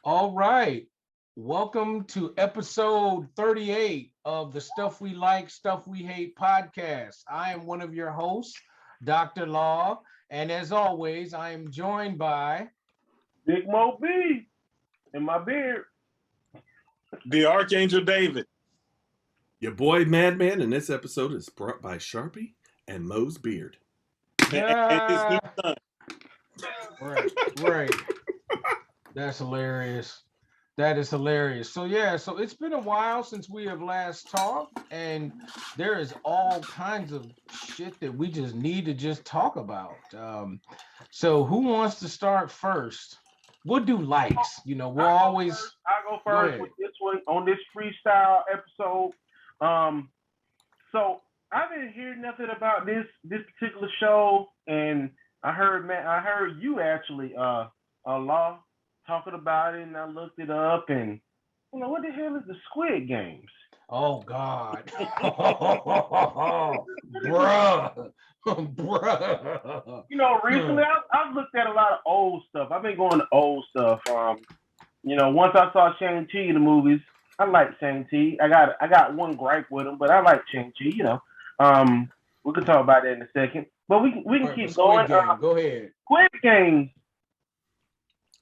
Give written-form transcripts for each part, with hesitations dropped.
All right. Welcome to episode 38 of the Stuff We Like, Stuff We Hate podcast. I am one of your hosts, Dr. Law. And as always, I am joined by. Big Mo B in my beard. The Archangel David. Your boy Madman, and this episode is brought by Sharpie and Moe's Beard. And his new son. Right. That's hilarious. That is hilarious. So it's been a while since we have last talked, and there is all kinds of shit that we just need to just talk about. So who wants to start first? We'll do likes. We'll always. I'll go first with this one on this freestyle episode. So I didn't hear nothing about this particular show, and I heard you actually, Law, talking about it, and I looked it up, and what the hell is the Squid Games? Oh God, bruh. Recently I've looked at a lot of old stuff. I've been going to old stuff. Once I saw Shang-Chi in the movies, I like Shang-Chi. I got one gripe with him, but I like Shang-Chi. We can talk about that in a second, but we can keep going. Go ahead. Squid Games.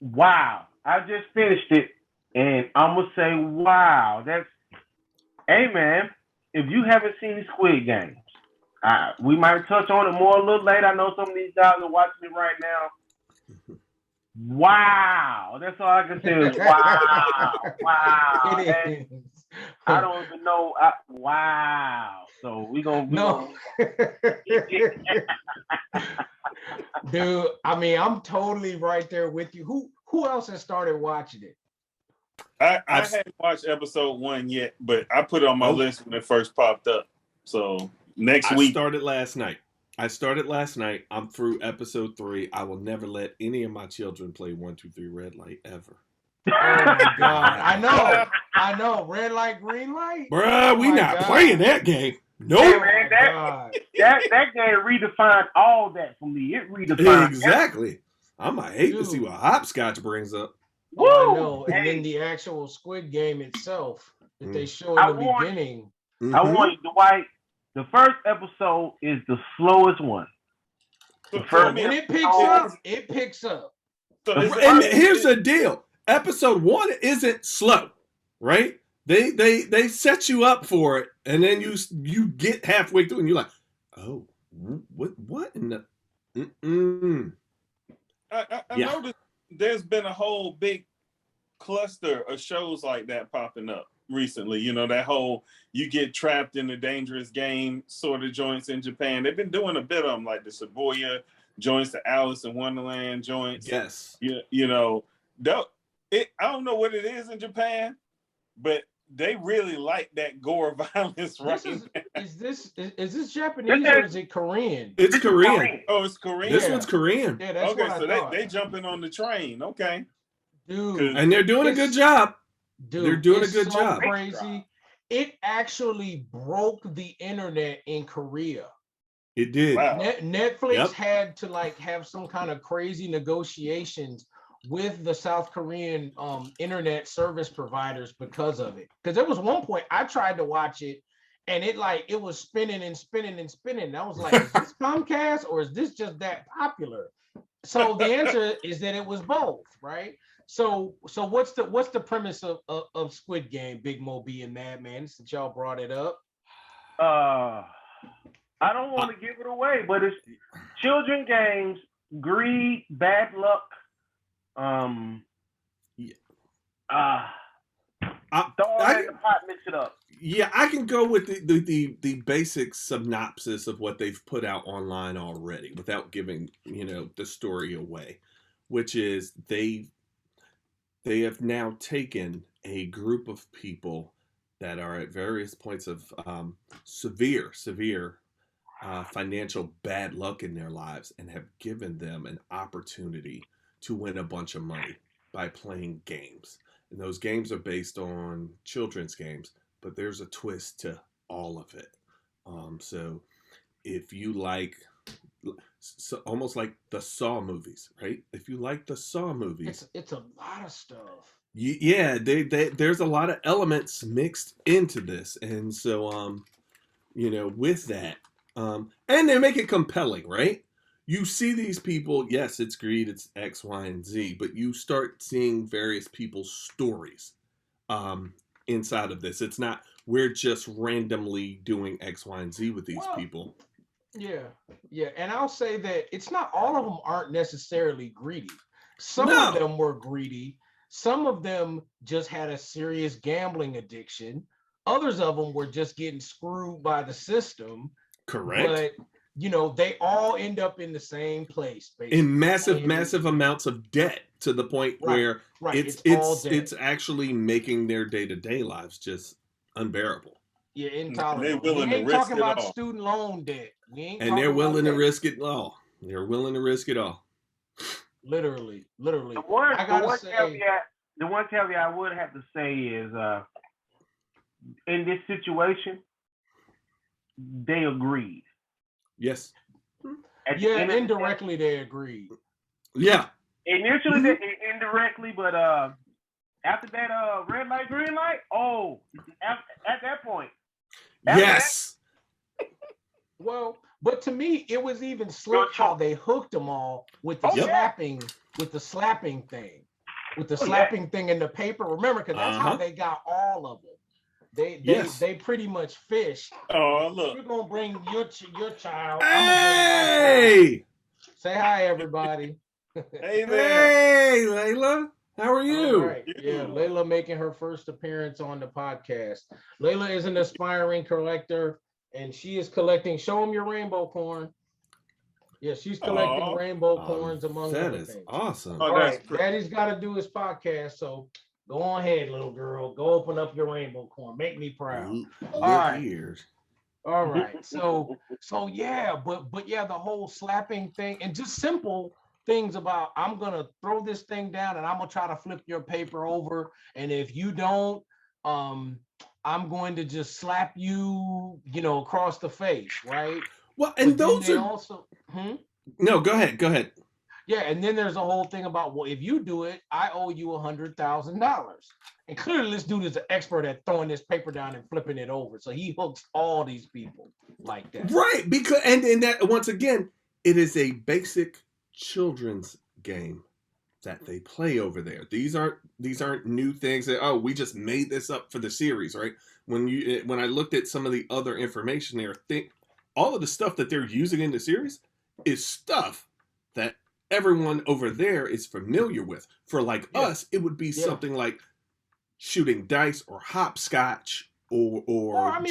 Wow, I just finished it, and I'm gonna say, wow, hey man, if you haven't seen the Squid Games, we might touch on it more a little later. I know some of these guys are watching it right now. Wow, that's all I can say is wow. I don't even know. Wow. So we gonna. Dude, I'm totally right there with you. Who else has started watching it? I haven't watched episode 1 yet, but I put it on my list when it first popped up. So next week. I started last night. I'm through episode 3. I will never let any of my children play 1, 2, 3 red light ever. Oh my God. I know. Red light, green light. Bruh, we not playing that game. Nope. Hey, man, that game redefined all that for me. It redefined exactly. I might hate to see what hopscotch brings up. Oh, I know. And then the actual Squid Game itself that they show in the beginning. I want you, Dwight. The first episode is the slowest one. When it picks up. And here's the deal. Episode 1 isn't slow, right? They set you up for it, and then you get halfway through, and you're like, oh, what in the? I noticed there's been a whole big cluster of shows like that popping up recently. That whole you get trapped in a dangerous game sort of joints in Japan. They've been doing a bit of them, like the Shibuya joints, the Alice in Wonderland joints. Yes. I don't know what it is in Japan, but they really like that gore violence right now. Is this Japanese or is it Korean? It's Korean. Oh, it's Korean? This one's Korean. Yeah, that's okay, what so I thought. they jumping on the train. Okay. Dude. And they're doing a good job. Dude, they're doing a it's good so job. Crazy. It actually broke the internet in Korea. It did. Wow. Netflix had to have some kind of crazy negotiations with the South Korean internet service providers because of it. Because there was one point I tried to watch it, and it was spinning and spinning and spinning. And I was like, is this Comcast or is this just that popular? So the answer is that it was both, right? So what's the premise of Squid Game, Big Mo B and Madman, since y'all brought it up? I don't want to give it away, but it's children games, greed, bad luck. Mix it up. Yeah, I can go with the basic synopsis of what they've put out online already without giving the story away, which is they have now taken a group of people that are at various points of severe financial bad luck in their lives and have given them an opportunity to win a bunch of money by playing games. And those games are based on children's games, but there's a twist to all of it. So if you like, almost like the Saw movies, right? If you like the Saw movies, it's a lot of stuff. Yeah, there's a lot of elements mixed into this, and so with that, and they make it compelling, right? You see these people, yes, it's greed, it's X, Y, and Z, but you start seeing various people's stories um, inside of this. It's not we're just randomly doing X, Y, and Z with these Well, people. yeah, yeah, and I'll say that it's not all of them aren't necessarily greedy. Some of No, them were greedy. Some of them just had a serious gambling addiction. Others of them were just getting screwed by the system. correct. But they all end up in the same place, In basically. massive, And massive amounts of debt to the point right, where right, it's it's all it's debt. it's actually making their day-to-day lives just unbearable. Yeah, They're intolerable. We willing to ain't risk talking it about all. student loan debt. We ain't And they're talking about willing to that. risk it all. They're willing to risk it all. Literally, literally. The one, I the gotta one say, caveat, the one caveat I would have to say is, in this situation, they agreed. Yes. At the yeah, end of the day, indirectly they agreed. Yeah. initially, they, indirectly, but after that, red light, green light. Oh, at that point, after Yes. Well, but to me, it was even slick how they hooked them all with the Oh, yeah. slapping, with the slapping thing, with the Oh, yeah. slapping thing in the paper. Remember, because that's how Uh-huh. they got all of them. They Yes. they pretty much fished. Oh, look. You're gonna bring your child. I'm gonna bring my child. Hey. Say hi, everybody. Hey there. Hey, Layla. How are All you? right. Yeah, Layla making her first appearance on the podcast. Layla is an aspiring collector, and she is collecting. Show them your rainbow corn. Yeah, she's collecting Aw. rainbow corns among That other is things. awesome. Oh, All that's right, pretty. Daddy's got to do his podcast, so go on ahead, little girl. Go open up your rainbow corn. Make me proud. Look right. here. All right. So yeah, but yeah, the whole slapping thing and just simple things about I'm gonna throw this thing down and I'm gonna try to flip your paper over. And if you don't, I'm going to just slap you, across the face, right? Well, and But then those they are also no. Go ahead. Go ahead. yeah, and then there's a whole thing about, well, if you do it, I owe you $100,000. And clearly this dude is an expert at throwing this paper down and flipping it over. So he hooks all these people like that. Right, because and that once again, it is a basic children's game that they play over there. These aren't new things that we just made this up for the series, right? When I looked at some of the other information there, all of the stuff that they're using in the series is stuff that everyone over there is familiar with. For like us, it would be something like shooting dice or hopscotch or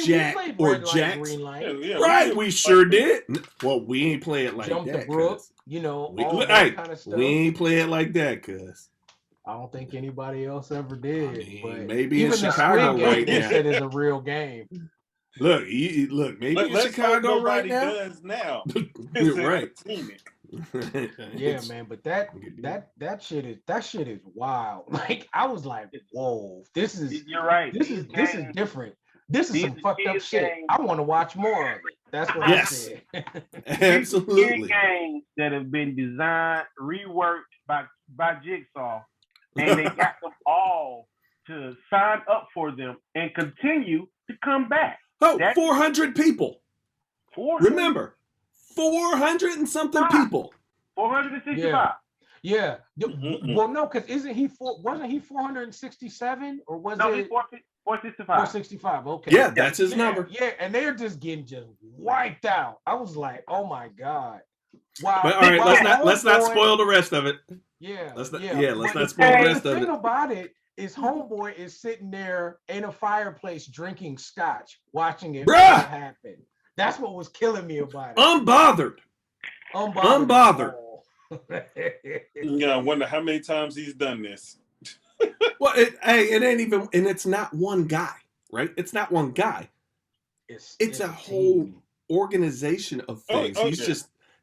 jack or jacks. Green light. Yeah, Right, we sure did. Well, we ain't play it like Jump that. the brook, cuz. all that kind of stuff. We ain't play it like that, cuz. I don't think anybody else ever did. I mean, but maybe even in the Chicago Squid Game right they now. said is a real game. Look, maybe in Let's hope Chicago right nobody now. does now. Right. Yeah, man, but that shit is wild. Like I was like, whoa, this is you're right. this is different. This is some fucked up shit. games- I want to watch more of it. That's what Yes. I said. Absolutely. games that have been designed, reworked by Jigsaw, and they got them all to sign up for them and continue to come back. Oh, That- 400 people. Remember, 400 and something people. 465. Yeah. Mm-mm. Well, no, because wasn't he 467 or was No, it he's 465. 465? Okay. Yeah, that's his Yeah, number. Yeah, and they're just getting wiped out. I was like, oh my God. Wow. But all right, Wow, let's not homeboy- spoil the rest of it. Yeah. Let's not But spoil the rest the of thing it. about it is homeboy is sitting there in a fireplace drinking scotch, watching it Bruh! happen. That's what was killing me about it. Unbothered. Unbothered. Yeah, I wonder how many times he's done this. Well, it ain't even, and it's not one guy, right? It's not one guy. It's a whole team. organization of things. Oh, he's yeah.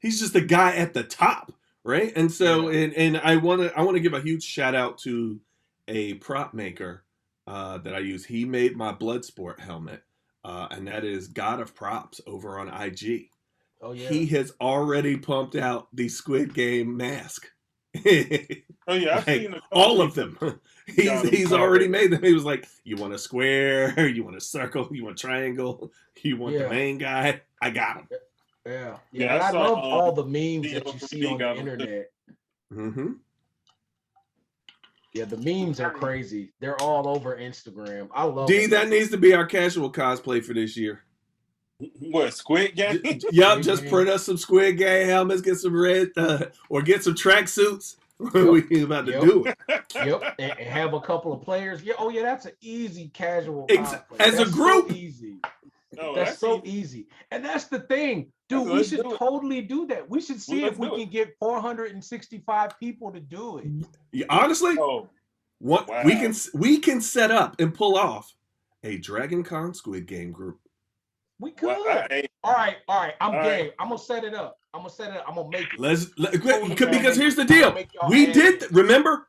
just the guy at the top, right? And so, and I want to give a huge shout out to a prop maker that I use. He made my Bloodsport helmet, and that is God of Props over on IG. Oh yeah. He has already pumped out the Squid Game mask Oh yeah, I've Like, seen all of them. Got 'em He's already covered. made them. He was like, you want a square, you want a circle, you want a triangle, you want the Yeah. main guy. I got him. Yeah. Yeah, And I I saw, love all the memes Theo that you from see D on the got 'em too. internet. Mm-hmm. Yeah, the memes are crazy. They're all over Instagram. I love D, it. that needs to be our casual cosplay for this year. What, Squid Game? Yup, Squid just Game. print us some Squid Game helmets, get some red, or get some tracksuits. Yep. We about to Yep. do it. Yep, and have a couple of players. Yeah, oh yeah, that's an easy casual Ex- cosplay. as a That's group. so easy. Oh, That's so easy. easy, and that's the thing, dude. We Let's should do it. totally do that. We should see Let's if we do can get 465 people to do it. Yeah, honestly, Oh, what wow. we can set up and pull off a Dragon Con Squid Game group. We could. wow. Hey, All right. I'm All game. right. I'm gonna set it up. I'm gonna make it. Because here's the deal. Remember,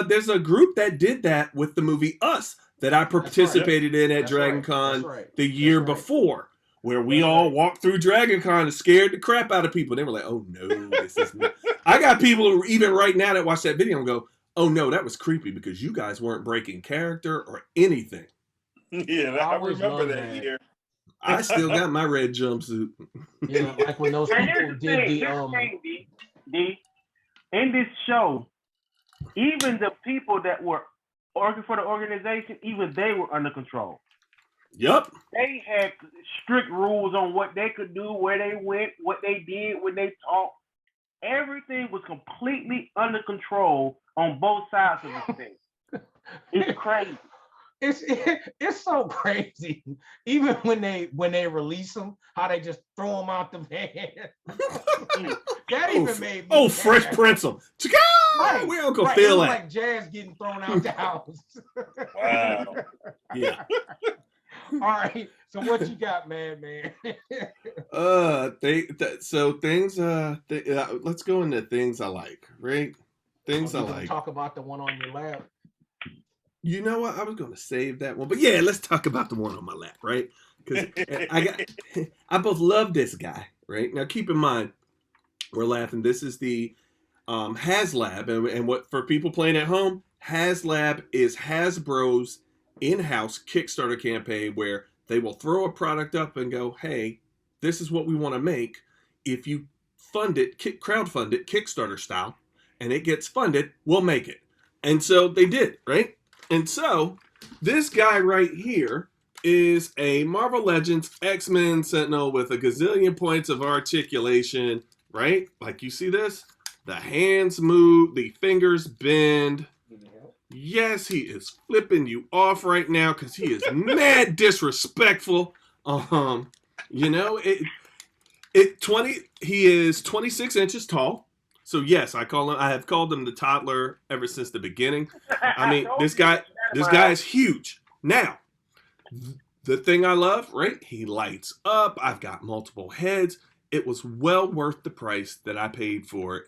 there's a group that did that with the movie Us that I participated in at That's Dragon right. Con That's right. the year That's right. before, where we That's all right. walked through Dragon Con and scared the crap out of people. They were like, "Oh no, this is." Not. I got people who even right now that watch that video and go, "Oh no, that was creepy because you guys weren't breaking character or anything." yeah, I always remember love that that. year. I still got my red jumpsuit. Yeah, like when those And people here's the did thing, the here's the thing, D. In this show, even the people that were working for the organization, even they were under control. Yup. They had strict rules on what they could do, where they went, what they did, when they talked. Everything was completely under control on both sides of this thing. It's crazy. It's so crazy. Even when they release them, how they just throw them out the van. That even made me Fresh mad. Prince 'em. Right, We Uncle right. Phil It was at. like Jazz getting thrown out the house. Wow. Yeah. All right. So what you got, man? Let's go into things I like, right? Things I You gonna like. talk about the one on your lap. You know what? I was going to save that one, but yeah, let's talk about the one on my lap, right? Because I both love this guy, right? Now, keep in mind, we're laughing. This is the HasLab, and what for people playing at home, HasLab is Hasbro's in-house Kickstarter campaign where they will throw a product up and go, "Hey, this is what we want to make. If you fund it, crowdfund it, Kickstarter style, and it gets funded, we'll make it." And so they did, right? And so this guy right here is a Marvel Legends X-Men Sentinel with a gazillion points of articulation, right? Like you see this? The hands move, the fingers bend. Yes, he is flipping you off right now because he is mad disrespectful. You know, he is 26 inches tall. So yes, I have called him the toddler ever since the beginning. I mean, this guy is huge. Now, the thing I love, right? He lights up. I've got multiple heads. It was well worth the price that I paid for it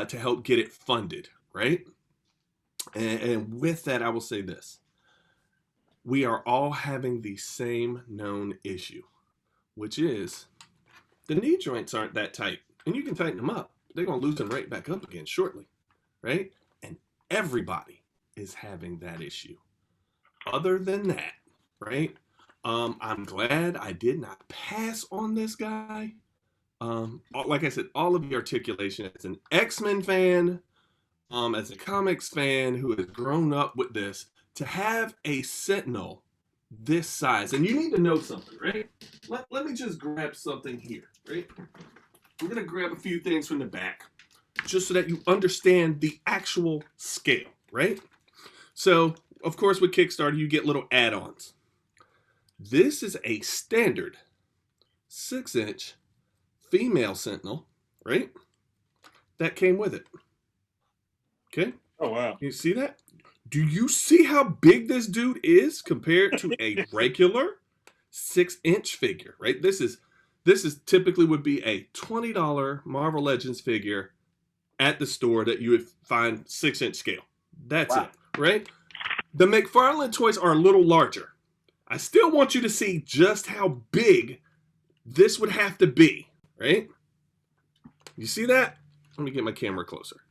to help get it funded, right? And with that, I will say this. We are all having the same known issue, which is the knee joints aren't that tight. And you can tighten them up. They're going to loosen right back up again shortly, right? And everybody is having that issue. Other than that, right? I'm glad I did not pass on this guy. Like I said, all of the articulation as an X-Men fan, as a comics fan who has grown up with this, to have a Sentinel this size, and you need to know something, right? Let me just grab something here, right? I'm going to grab a few things from the back just so that you understand the actual scale, right? So, of course, with Kickstarter, you get little add-ons. This is a standard 6-inch female Sentinel, right? That came with it. Okay? Oh, wow. You see that? Do you see how big this dude is compared to a regular 6-inch figure, right? This is typically would be a $20 Marvel Legends figure at the store that you would find 6-inch scale. That's it, right? The McFarlane toys are a little larger. I still want you to see just how big this would have to be, right? You see that? Let me get my camera closer.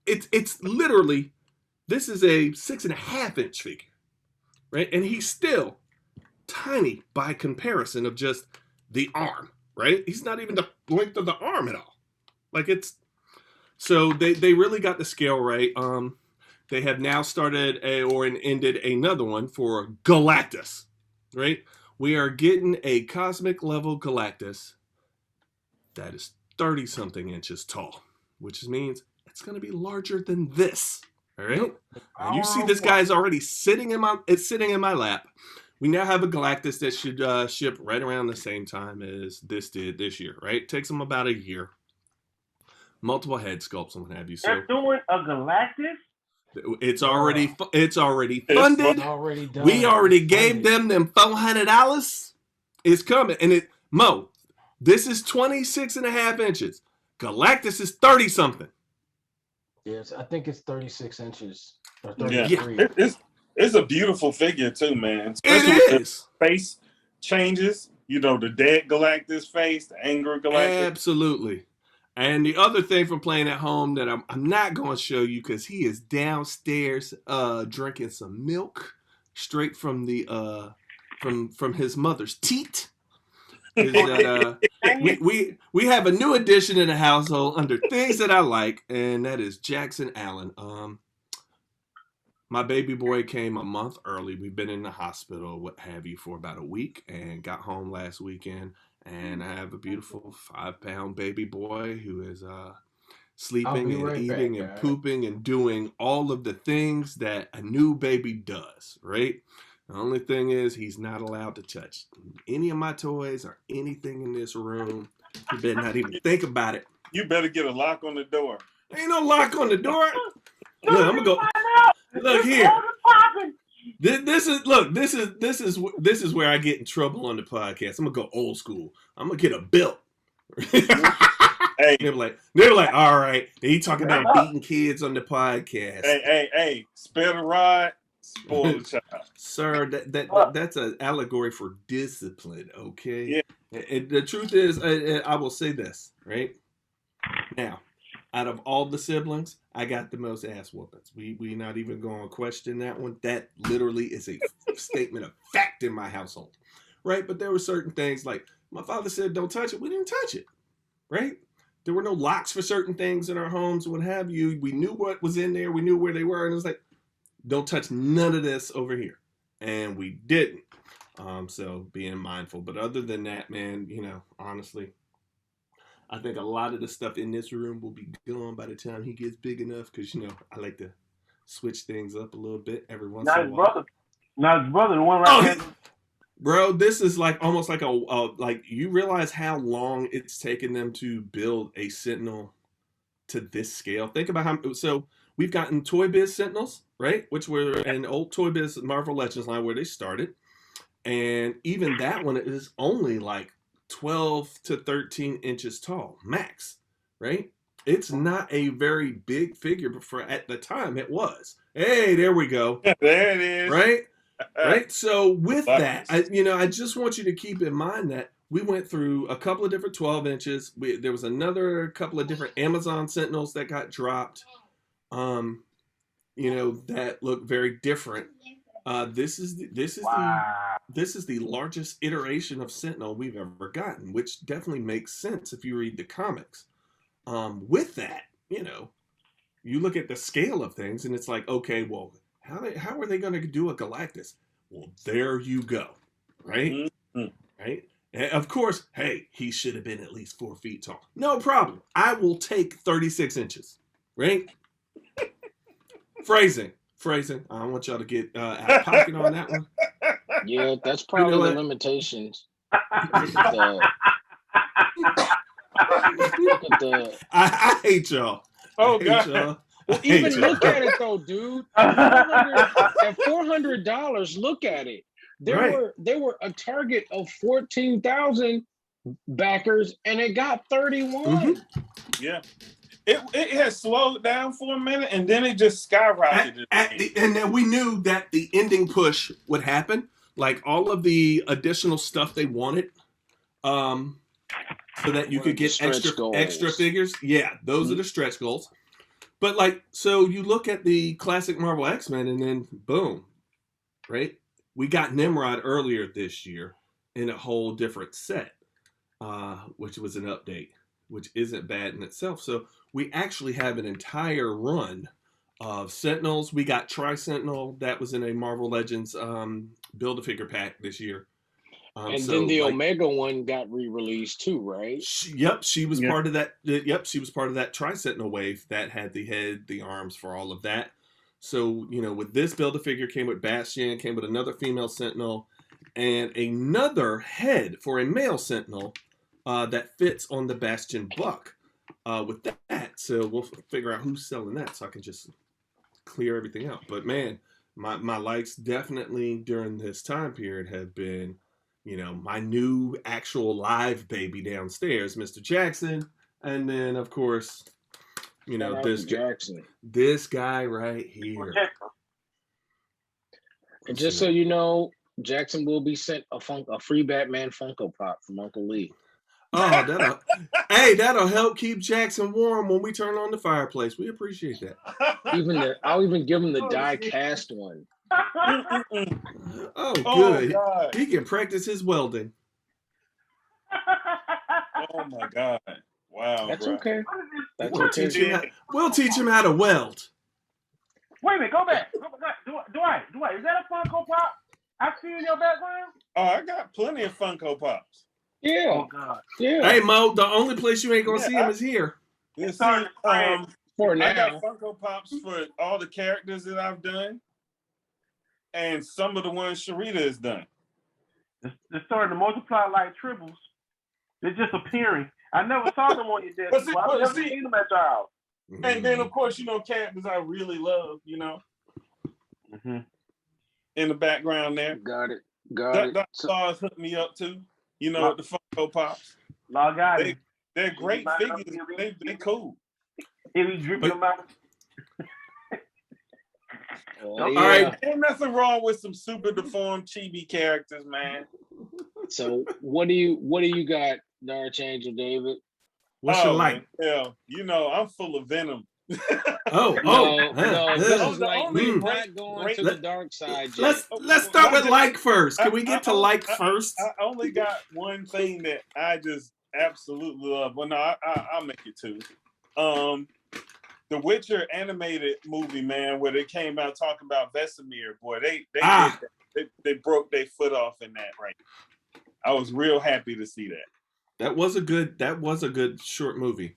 it's literally, this is a 6.5-inch figure, right? And he's still tiny by comparison of just the arm, right? He's not even the length of the arm at all. Like it's, so they really got the scale right. They have now started ended another one for Galactus, right? We are getting a cosmic level Galactus that is 30 something inches tall, which means it's going to be larger than this. All right. And you see this guy is already sitting in my lap. We now have a Galactus that should ship right around the same time as this did this year, right? Takes them about a year. Multiple head sculpts and what have you. So they're doing a Galactus? It's already funded. Already done. We already gave them $400. It's coming. And this is 26.5 inches. Galactus is 30 something. Yes, I think it's 36 inches. Or Yeah, 33. it's a beautiful figure too, man. It is. Face changes, the dead Galactus face, the angry Galactus. Absolutely. And the other thing from playing at home that I'm not going to show you because he is downstairs drinking some milk straight from the from his mother's teat. Is that we have a new addition in the household under things that I like, and that is Jackson Allen. My baby boy came a month early. We've been in the hospital, what have you, for about a week, and got home last weekend. And I have a beautiful 5-pound baby boy who is sleeping and eating and pooping and doing all of the things that a new baby does, right? The only thing is he's not allowed to touch any of my toys or anything in this room. You better not even think about it. You better get a lock on the door. Ain't no lock on the door. Look, I'm gonna go. Look here. This is where I get in trouble on the podcast. I'm gonna go old school. I'm gonna get a belt. Hey, they were like, all right. He talking about beating kids on the podcast. Hey, spare the rod, spoil the child. Sir, that's an allegory for discipline, okay? Yeah. And the truth is, I will say this, right? Now, out of all the siblings, I got the most ass whoopings. We not even going to question that one. That literally is a statement of fact in my household, right? But there were certain things like my father said, don't touch it. We didn't touch it, right? There were no locks for certain things in our homes, what have you. We knew what was in there. We knew where they were. And it was like, don't touch none of this over here. And we didn't. So being mindful. But other than that, man, honestly, I think a lot of the stuff in this room will be gone by the time he gets big enough because, I like to switch things up a little bit every once in a while. Now his brother, the one right here. Bro, this is like almost like like you realize how long it's taken them to build a Sentinel to this scale. Think about so we've gotten Toy Biz Sentinels, right? Which were an old Toy Biz Marvel Legends line where they started. And even that one is only like 12 to 13 inches tall, max, right? It's not a very big figure, but for at the time it was. Hey, there we go. There it is. Right? Right. So with that, I just want you to keep in mind that we went through a couple of different 12 inches. There was another couple of different Amazon Sentinels that got dropped, that look very different. This is the largest iteration of Sentinel we've ever gotten, which definitely makes sense if you read the comics. With that, you look at the scale of things and it's like, okay, well, how are they going to do a Galactus? Well, there you go, right? Mm-hmm. Right? And of course, hey, he should have been at least 4 feet tall. No problem. I will take 36 inches, right? Phrasing. I don't want y'all to get out of pocket on that one. Yeah, that's probably the limitations. I hate y'all. Oh, God. Well, even look at it though, dude. At $400, look at it. There were a target of 14,000 backers, and it got 31. Mm-hmm. Yeah, it has slowed down for a minute, and then it just skyrocketed. And then we knew that the ending push would happen, like all of the additional stuff they wanted, so that you could get extra figures. Yeah, those are the stretch goals. But like, so you look at the classic Marvel X-Men, and then boom, right? We got Nimrod earlier this year in a whole different set, which was an update, which isn't bad in itself. So we actually have an entire run of Sentinels. We got Tri-Sentinel that was in a Marvel Legends Build-A-Figure pack this year. And then the Omega one got re-released too, right? She was part of that. She was part of that Tri-Sentinel wave that had the head, the arms for all of that. So, with this Build-A-Figure came with Bastion, came with another female Sentinel, and another head for a male Sentinel that fits on the Bastion buck with that. So we'll figure out who's selling that so I can just clear everything out. But man, my likes definitely during this time period have been, my new actual live baby downstairs, Mr. Jackson. And then, of course, this guy right here. And just so you know, Jackson will be sent a free Batman Funko Pop from Uncle Lee. Oh, that'll help keep Jackson warm when we turn on the fireplace. We appreciate that. I'll even give him the die cast one. Oh, good. He can practice his welding. Oh my God! Wow, that's bro. okay. We'll teach him how to weld. Wait a minute, go back. Dwight, is that a Funko Pop? I see in your background. Oh, I got plenty of Funko Pops. Yeah. Oh God. Yeah. Hey Mo, the only place you ain't gonna see him is here. For now, I got Funko Pops for all the characters that I've done, and some of the ones Sharita has done. They're starting to multiply like tribbles. They're just appearing. I never saw them on your desk. I've never seen them at your house. And then, of course, characters I really love, mm-hmm. in the background there. Got it. Dr. Stars hooked me up too, with the Funko Pops. They're great figures. They cool. If he dripping them out. All right. Ain't nothing wrong with some super deformed chibi characters, man. So what do you got, Archangel David? What's your like? Hell, I'm full of venom. No, this is like we're not going to the dark side yet. Let's start with like first. Can we get to like first? I only got one thing that I just absolutely love. Well, no, I'll make it two. The Witcher animated movie, man, where they came out talking about Vesemir. Boy, they broke their foot off in that, right? I was real happy to see that. That was a good short movie.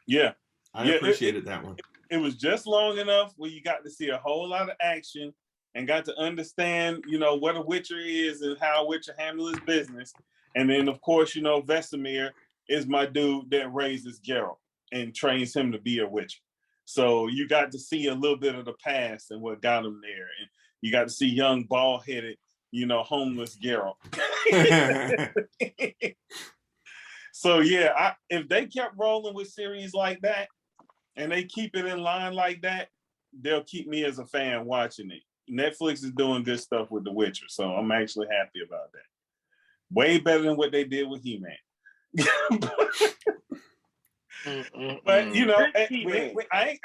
Yeah. I appreciated that one. It was just long enough where you got to see a whole lot of action and got to understand, what a Witcher is and how a Witcher handles his business. And then, of course, Vesemir is my dude that raises Geralt and trains him to be a Witcher. So you got to see a little bit of the past and what got him there. And you got to see young, bald-headed, homeless Geralt. So, yeah, if they kept rolling with series like that and they keep it in line like that, they'll keep me as a fan watching it. Netflix is doing good stuff with The Witcher, so I'm actually happy about that. Way better than what they did with He-Man. But, I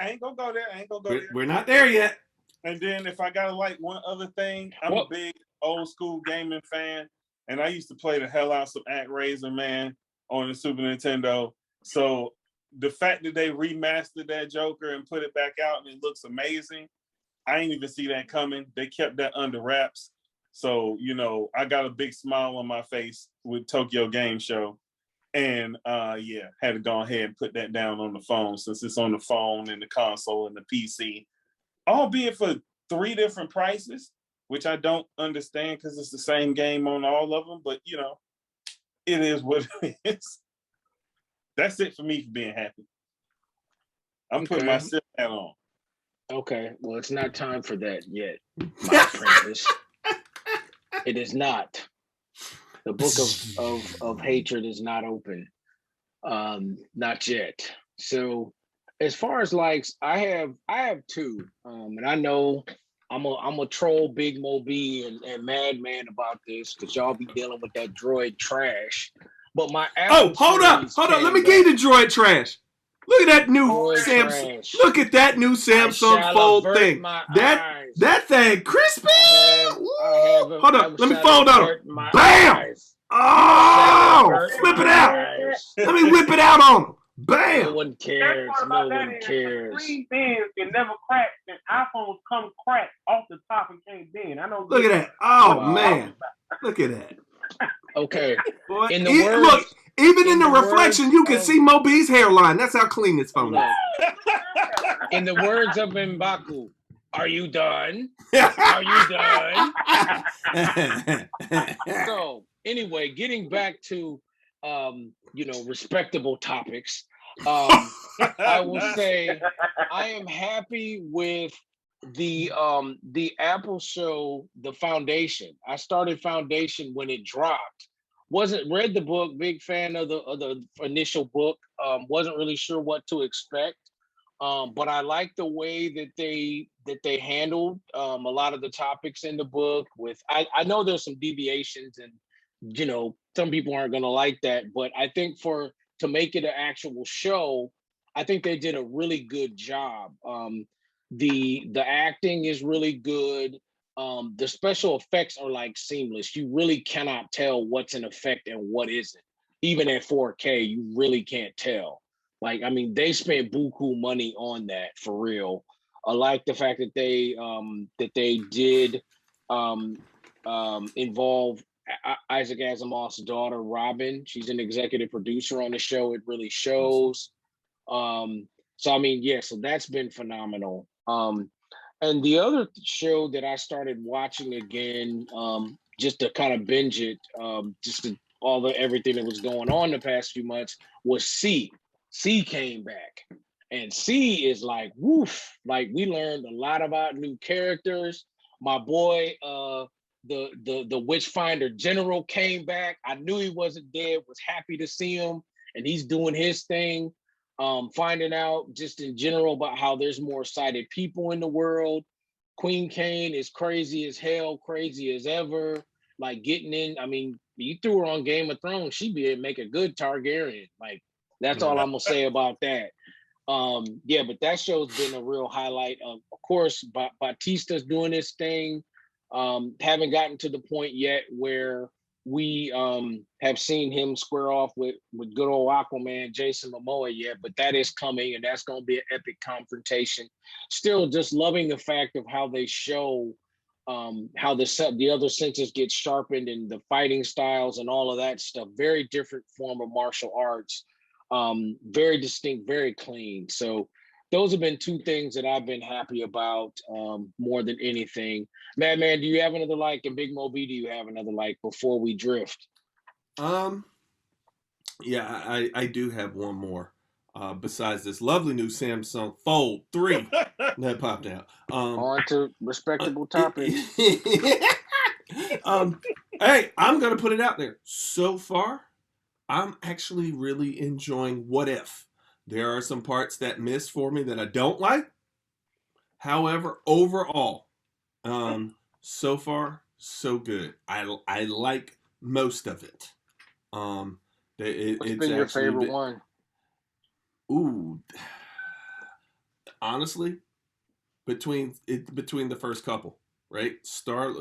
ain't going to go there. We're not there yet. And then if I got to like one other thing, I'm a big old school gaming fan, and I used to play the hell out some ActRaiser, man, on the Super Nintendo. So the fact that they remastered that Joker and put it back out and it looks amazing, I didn't even see that coming. They kept that under wraps. So, I got a big smile on my face with Tokyo Game Show. And had to go ahead and put that down on the phone since it's on the phone and the console and the PC. Albeit for 3 different prices, which I don't understand because it's the same game on all of them. But, it is what it is. That's it for me for being happy. I'm putting my sit hat on. Okay, well, it's not time for that yet, my apprentice. It is not. The book of hatred is not open. Not yet. So as far as likes, I have 2. And I know I'm a troll Big Mo B and Madman about this because y'all be dealing with that droid trash. But my hold up. Let me give you the droid trash. Look at that new Boy, Samsung. trash. Look at that new I Samsung shall Fold avert thing. my That eyes. that thing crispy. I Woo! Hold I up. Let me shall fold on. avert my Bam! eyes. Oh! Avert Flip it my out. eyes. Let me whip it out on him. No Bam! one Best cares. part No about that one is the cares. screen bends can never crack, and iPhones come cracked off the top and can't bend. I know. Look at that. Oh Wow. man. Look at that. Okay. Boy, In the look, words, even in in the the reflection, words you can of- see Moby's hairline. That's how clean this phone look, in the words of M'Baku, are you done? is. Are you done? So anyway, getting back to respectable topics. I will say I am happy with the Apple show, the Foundation. I started Foundation when it dropped. Wasn't read the book, big fan of the initial book. Wasn't really sure what to expect. But I like the way that they handled a lot of the topics in the book. I know there's some deviations, and some people aren't going to like that, but I think to make it an actual show, I think they did a really good job. The acting is really good. The special effects are like seamless. You really cannot tell what's in effect and what isn't. Even at 4K, you really can't tell. Like, I mean, they spent buku money on that for real. I like the fact that they did involve Isaac Asimov's daughter, Robin. She's an executive producer on the show. It really shows. So I mean, yeah, so that's been phenomenal. And the other show that I started watching again, just to kind of binge it, everything that was going on the past few months, was C. C came back, and C is like woof. Like, we learned a lot about new characters. My boy, the Witchfinder General came back. I knew he wasn't dead. Was happy to see him, and he's doing his thing. Finding out just in general about how there's more sighted people in the world. Queen Kane is crazy as hell, crazy as ever. Like, getting in. I mean, you threw her on Game of Thrones, she'd make a good Targaryen. Like, that's all I'm gonna say about that. Yeah, but that show's been a real highlight. Of course, Batista's doing his thing. Haven't gotten to the point yet where we have seen him square off with good old Aquaman, Jason Momoa yet, but that is coming, and that's going to be an epic confrontation. Still, just loving the fact of how they show how the other senses get sharpened, and the fighting styles and all of that stuff. Very different form of martial arts. Very distinct, very clean. So those have been two things that I've been happy about more than anything. Madman, do you have another like? And Big Moby, do you have another like before we drift? Yeah, I do have one more. Besides this lovely new Samsung Fold 3 that popped out. On to respectable topics. Hey, I'm gonna put it out there. So far, I'm actually really enjoying What If. There are some parts that miss for me that I don't like. However, overall, so far, so good. I like most of it. What's It's been your favorite one? Ooh, honestly, between the first couple, right?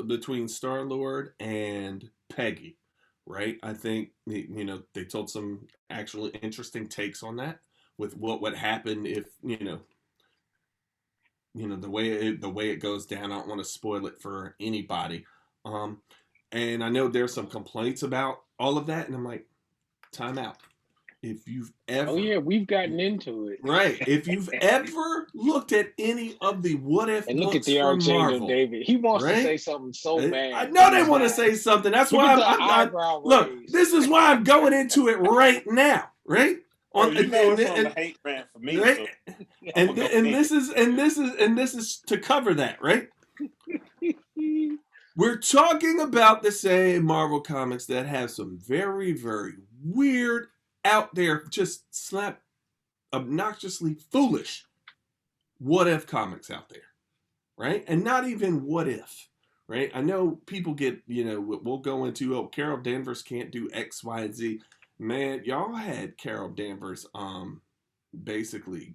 Between Star-Lord and Peggy, right? I think they told some actually interesting takes on that with what would happen if the way it goes down. I don't want to spoil it for anybody. And I know there's some complaints about all of that, and I'm like, time out. If you've ever, oh yeah, we've gotten into it, right? If you've ever looked at any of the What If and look books at the from Archangel Marvel, David. He wants right? to say something so bad. I know they want to say something. That's why look. This is why I'm going into it right now, right? It's on the hate rant for me. Right? So. And this is to cover that, right? We're talking about the same Marvel comics that have some very, very weird, out there, just slap, obnoxiously foolish What If comics out there, right? And not even What If, right? I know people get, we'll go into, Carol Danvers can't do X, Y, and Z. Man, y'all had Carol Danvers basically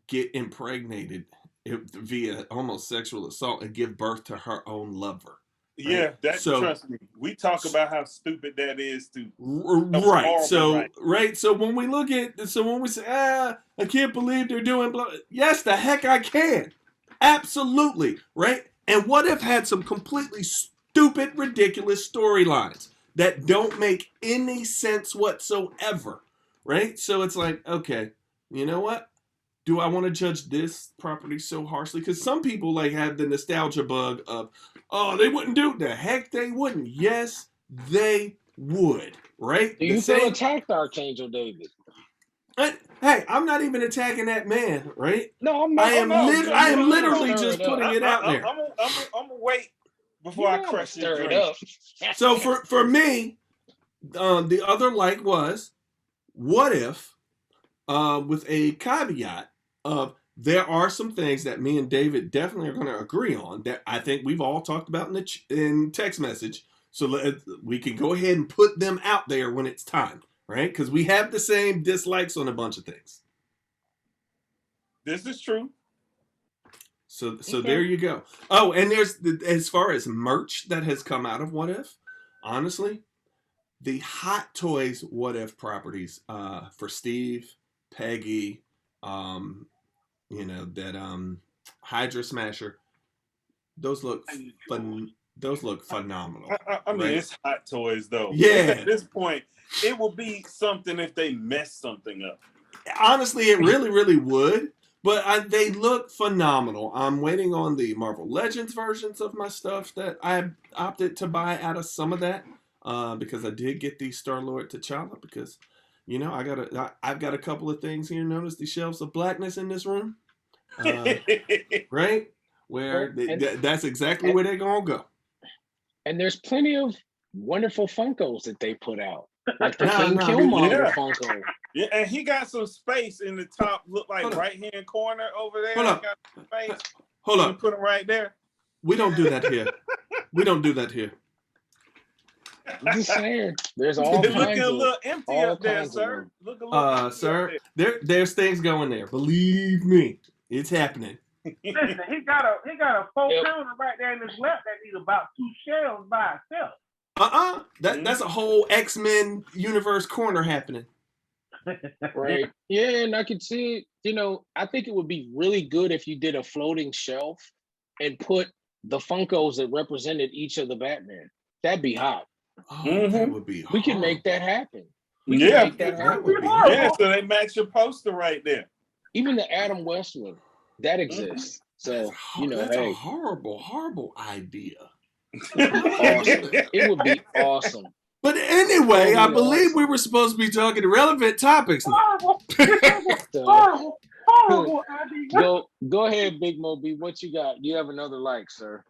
get impregnated via almost sexual assault and give birth to her own lover. Yeah, right? trust me. We talk about how stupid that is too. Right. So So when we look at, so when we say, I can't believe they're doing blah. Yes, the heck I can. Absolutely. Right. And What If had some completely stupid, ridiculous storylines that don't make any sense whatsoever. Right. So it's like, okay, you know what? Do I want to judge this property so harshly? Because some people like have the nostalgia bug of, oh, they wouldn't do it. The heck they wouldn't. Yes, they would. Right? Do you feel attacked, Archangel David? Hey, I'm not even attacking that man, right? No, I'm not. I am literally just putting it out there. I'm gonna wait before I crush your drink. So for me, the other like was, what if, with a caveat of there are some things that me and David definitely are going to agree on that I think we've all talked about in text message. So we can go ahead and put them out there when it's time, right? Because we have the same dislikes on a bunch of things. This is true. So there you go. Oh, and there's as far as merch that has come out of What If, honestly, the Hot Toys What If properties for Steve, Peggy, that Hydra Smasher, those look phenomenal. I mean, it's Hot Toys though. Yeah. At this point, it will be something if they mess something up. Honestly, it really, really would. But they look phenomenal. I'm waiting on the Marvel Legends versions of my stuff that I opted to buy out of some of that because I did get the Star-Lord T'Challa because, I've got a couple of things here. Notice the shelves of blackness in this room, right? Where that's exactly where they're gonna go. And there's plenty of wonderful Funkos that they put out, like the King Killmonger Funko. Yeah, and he got some space in the top, look like right-hand corner over there. Hold up. Got some space. Hold up. Put him right there. We don't do that here. We don't do that here. I'm just saying, there's all It's kinds looking a little empty all up there, kinds sir. Look a little sir, there's things going there. Believe me, it's happening. Listen, he got a 4-pounder right there in his lap that needs about 2 shells by itself. That's a whole X-Men universe corner happening. Right. Yeah, and I could see it. I think it would be really good if you did a floating shelf and put the Funkos that represented each of the Batman. That'd be hot. Oh, that would be hard. We can make that happen. That would be yeah, so they match your poster right there. Even the Adam West one, that exists. So, that's a horrible, horrible idea. It would be awesome. But anyway, I believe we were supposed to be talking relevant topics now. Horrible idea. Go ahead, Big Moby. What you got? You have another like, sir.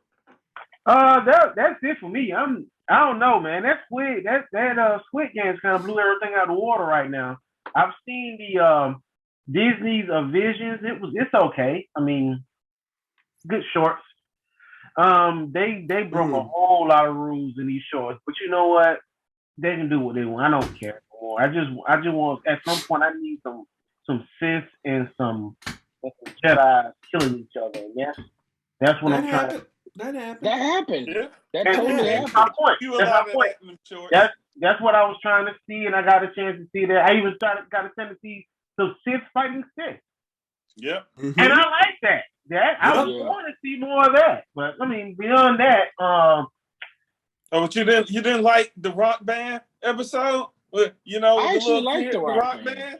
That's it for me. I don't know, man. That Squid Games kind of blew everything out of the water right now. I've seen the Disney's Visions. It's okay. I mean, good shorts. They broke a whole lot of rules in these shorts, but you know what? They can do what they want. I don't care anymore. I just want, at some point, I need some Sith and some Jedi killing each other. And that's what I'm trying to. That happened. Yeah. That totally happened. That's my point. That's what I was trying to see, and I got a chance to see that. I even got a chance to see some Sith fighting Sith. Yep. Mm-hmm. And I like that. I want to see more of that. But I mean, beyond that, but you didn't like the Rock Band episode? I actually liked the Rock Band.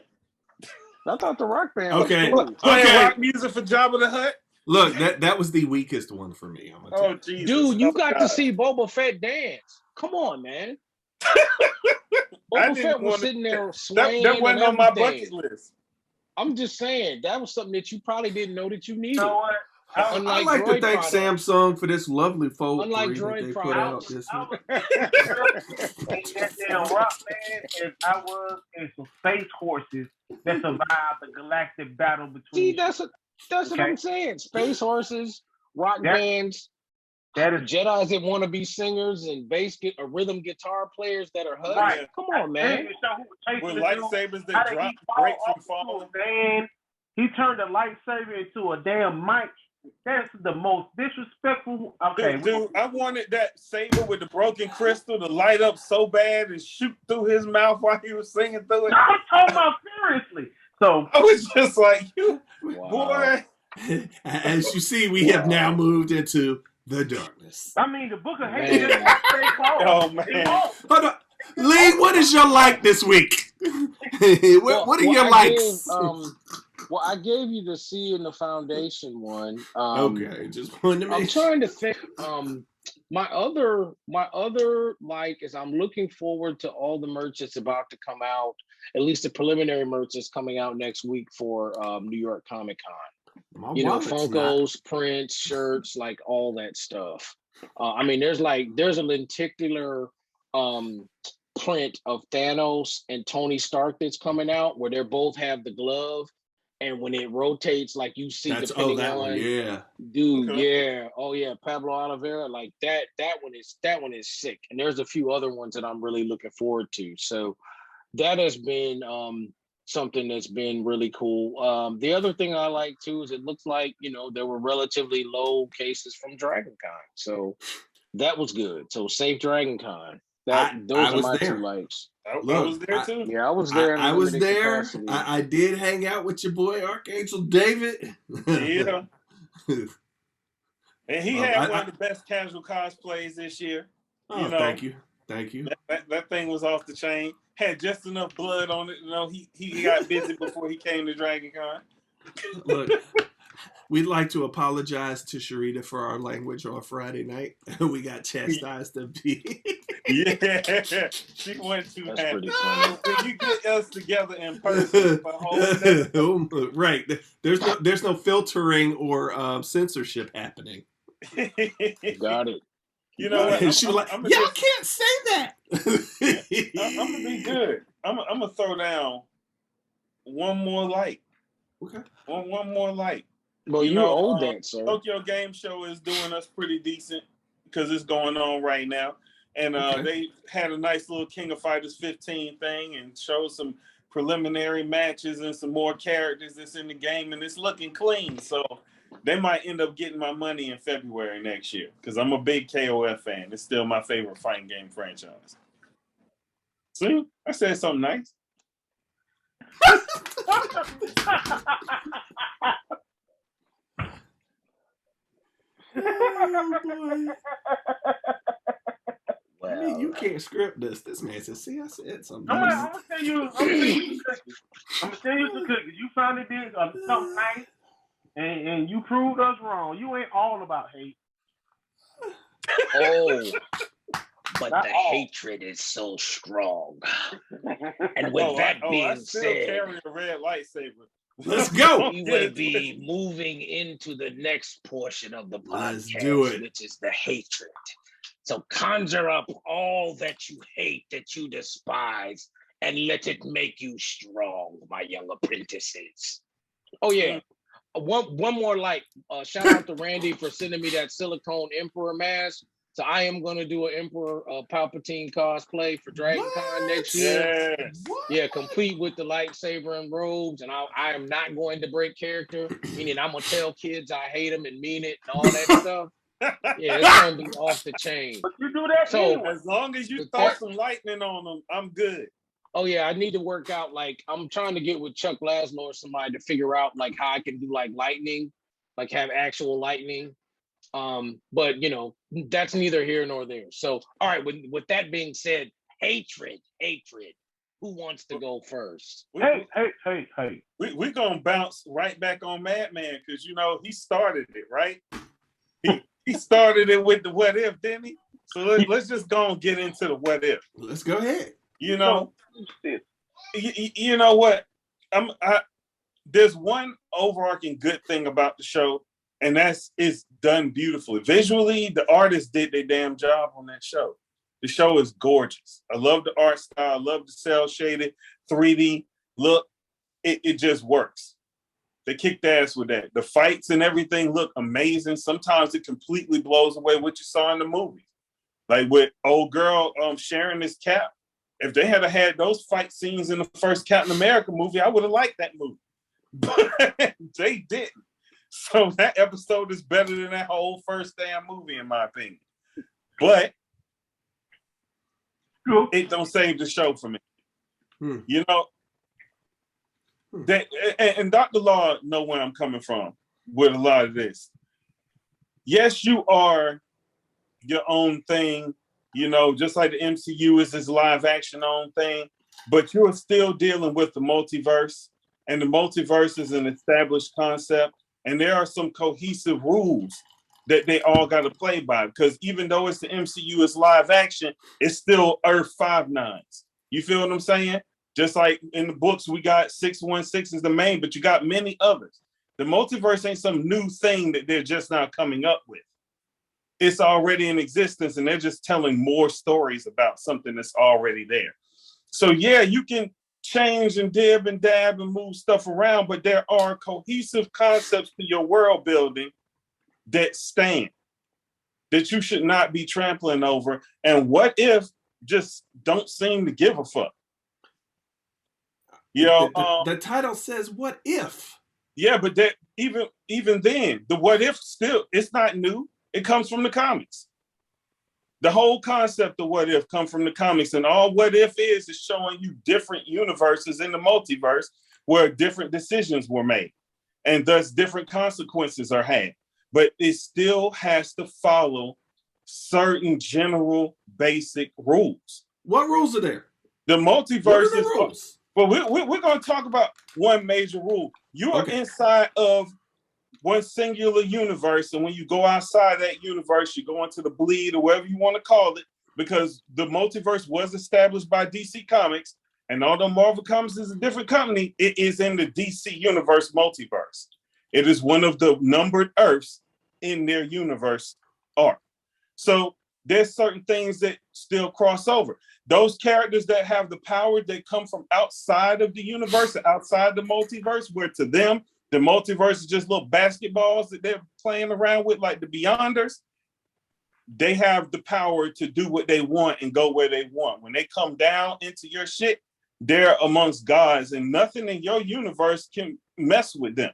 I thought the Rock Band was cool. Playing rock music for Jabba the Hutt? Look, that was the weakest one for me. Jesus. Dude, you got to see Boba Fett dance. Come on, man. Boba Fett was sitting there swaying. That wasn't on my bucket list. I'm just saying, that was something that you probably didn't know that you needed. You know what? I like to thank Samsung for this lovely fold that they put out this week. That damn Rock Band as I was in some space horses that survived the galactic battle between. See, that's what I'm saying. Space horses, rock bands. That is Jedis that want to be singers and or rhythm guitar players that are hugging. right. Come on, man. With lightsabers that drop break from falling. Man, he turned a lightsaber into a damn mic. That's the most disrespectful. Okay, Dude, I wanted that saber with the broken crystal to light up so bad and shoot through his mouth while he was singing through it. I'm talking about seriously. So I was just like, you Wow. boy. As you see, we have now moved into the darkness. I mean, the Book of Man. Hades just stay close. Oh man. Hold on. Lee, what is your like this week? what are your likes? I gave you the C in the foundation one. Okay, just wanted to I'm make trying to think. My other like is I'm looking forward to all the merch that's about to come out. At least the preliminary merch is coming out next week for New York Comic Con. You know, Funkos, prints, shirts, like all that stuff. I mean, there's a lenticular print of Thanos and Tony Stark that's coming out where they both have the glove. And when it rotates, like you see, depending on, yeah, dude, Okay. yeah, oh yeah, Pablo Oliveira, like that one is sick. And there's a few other ones that I'm really looking forward to. So that has been something that's been really cool. The other thing I like too is it looks like, you know, there were relatively low cases from DragonCon, so that was good. So safe DragonCon. Those are my there. 2 likes. I was there too. Yeah, I was there. I was there. I did hang out with your boy Archangel David. Yeah. And he had one of the best casual cosplays this year. Oh, you know, thank you. That thing was off the chain. Had just enough blood on it. You know, he got busy before he came to DragonCon. Look, we'd like to apologize to Sharita for our language on Friday night. We got chastised a bit. Yeah, she went too That's happy. pretty funny. When you get us together in person for a whole day. Right. There's no filtering or censorship happening. Got it. You know what? She was like, y'all can't say that. I'm gonna be good. I'm gonna throw down one more light. Okay. One more light. Well, you owe that, sir. Tokyo Game Show is doing us pretty decent because it's going on right now. And they had a nice little King of Fighters 15 thing and showed some preliminary matches and some more characters that's in the game, and it's looking clean. So they might end up getting my money in February next year because I'm a big KOF fan. It's still my favorite fighting game franchise. See, I said something nice. Oh, boy. Well, I mean, you can't script this. This man said, see, I said something. I'm gonna tell you some cookies. You finally did something nice, and you proved us wrong. You ain't all about hate. oh, but the hatred is so strong. And with that I being still said, carry a red lightsaber. Let's go. we will be moving into the next portion of the podcast, Let's do it. which is the hatred. So conjure up all that you hate, that you despise, and let it make you strong, my young apprentices. Oh yeah, one more light. Shout out to Randy for sending me that silicone Emperor mask. So I am going to do an Emperor Palpatine cosplay for DragonCon next year. Yes. Yeah, complete with the lightsaber and robes, and I am not going to break character. Meaning I'm gonna tell kids I hate them and mean it and all that stuff. Yeah, it's gonna be off the chain. But you do that So- anyway. As long as you throw some lightning on them, I'm good. Oh yeah, I need to work out. Like I'm trying to get with Chuck Laszlo or somebody to figure out like how I can do like lightning, like have actual lightning. But you know, that's neither here nor there. So all right, with that being said, hatred. Who wants to go first? Hey. We're gonna bounce right back on Madman because you know he started it, right? He started it with the what if, didn't he? So let's just go and get into the what if. Let's go ahead. You know, you know what? There's one overarching good thing about the show, and that's it's done beautifully. Visually, the artists did their damn job on that show. The show is gorgeous. I love the art style. I love the cell shaded 3D look. It just works. They kicked ass with that. The fights and everything look amazing. Sometimes it completely blows away what you saw in the movie. Like with old girl sharing his cap. If they had had those fight scenes in the first Captain America movie, I would have liked that movie. But they didn't. So that episode is better than that whole first damn movie, in my opinion. But it don't save the show for me. You know, that, and Dr. Law know where I'm coming from with a lot of this. Yes, you are your own thing, you know, just like the MCU is this live action own thing, but you're still dealing with the multiverse, and the multiverse is an established concept, and there are some cohesive rules that they all got to play by, because even though it's the MCU, it's live action, it's still Earth 5/9. You feel what I'm saying? Just like in the books, we got 616 is the main, but you got many others. The multiverse ain't some new thing that they're just now coming up with. It's already in existence, and they're just telling more stories about something that's already there. So yeah, you can change and dib and dab and move stuff around, but there are cohesive concepts to your world building that stand, that you should not be trampling over. And what if just don't seem to give a fuck? You know, the title says "What if?" Yeah, but that even then, the what if still, it's not new. It comes from the comics. The whole concept of what if comes from the comics, and all what if is showing you different universes in the multiverse where different decisions were made, and thus different consequences are had. But it still has to follow certain general basic rules. What rules are there? The multiverse is rules. But we're going to talk about one major rule. You are inside of one singular universe, and when you go outside that universe, you go into the bleed or whatever you want to call it, because the multiverse was established by DC Comics, and although Marvel Comics is a different company, it is in the DC Universe multiverse. It is one of the numbered Earths in their universe arc. So there's certain things that still cross over. Those characters that have the power, they come from outside of the universe, outside the multiverse, where to them, the multiverse is just little basketballs that they're playing around with, like the Beyonders. They have the power to do what they want and go where they want. When they come down into your shit, they're amongst gods, and nothing in your universe can mess with them.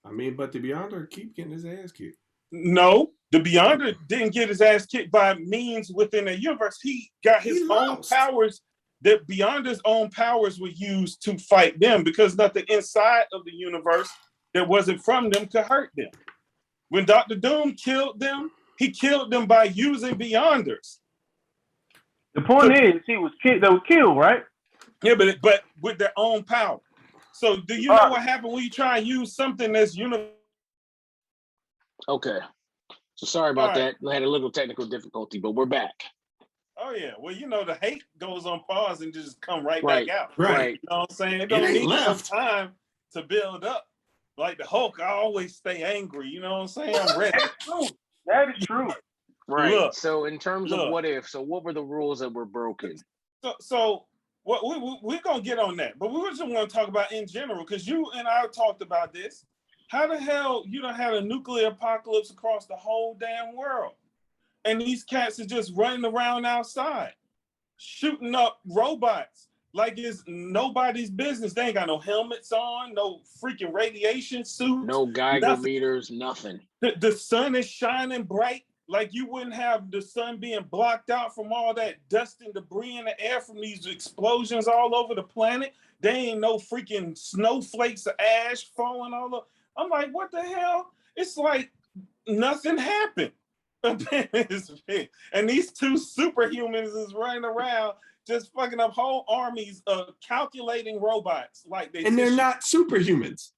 I mean, but the Beyonder keep getting his ass kicked. No, the Beyonder didn't get his ass kicked by means within the universe. He got his own powers. That Beyonder's own powers were used to fight them, because nothing inside of the universe that wasn't from them could hurt them. When Dr. Doom killed them, he killed them by using Beyonders. The point is, he was killed. They were killed, right? Yeah, but with their own power. So do you know what happened when you try and use something that's universal? Okay. So sorry about that. I had a little technical difficulty, but we're back. Oh yeah. Well, you know, the hate goes on pause and just come right back out. Right. You know what I'm saying? It don't need some time to build up. Like the Hulk, I always stay angry. You know what I'm saying? I'm ready. That's true. That is true. Right. Look, so in terms of what if, so what were the rules that were broken? So what we're gonna get on that, but we just want to talk about in general, because you and I talked about this. How the hell you done had a nuclear apocalypse across the whole damn world, and these cats are just running around outside, shooting up robots like it's nobody's business? They ain't got no helmets on, no freaking radiation suits, no Geiger meters, nothing. The sun is shining bright. Like you wouldn't have the sun being blocked out from all that dust and debris in the air from these explosions all over the planet. There ain't no freaking snowflakes of ash falling all over. I'm like, what the hell? It's like nothing happened. And these two superhumans is running around just fucking up whole armies of calculating robots. Like they're not superhumans.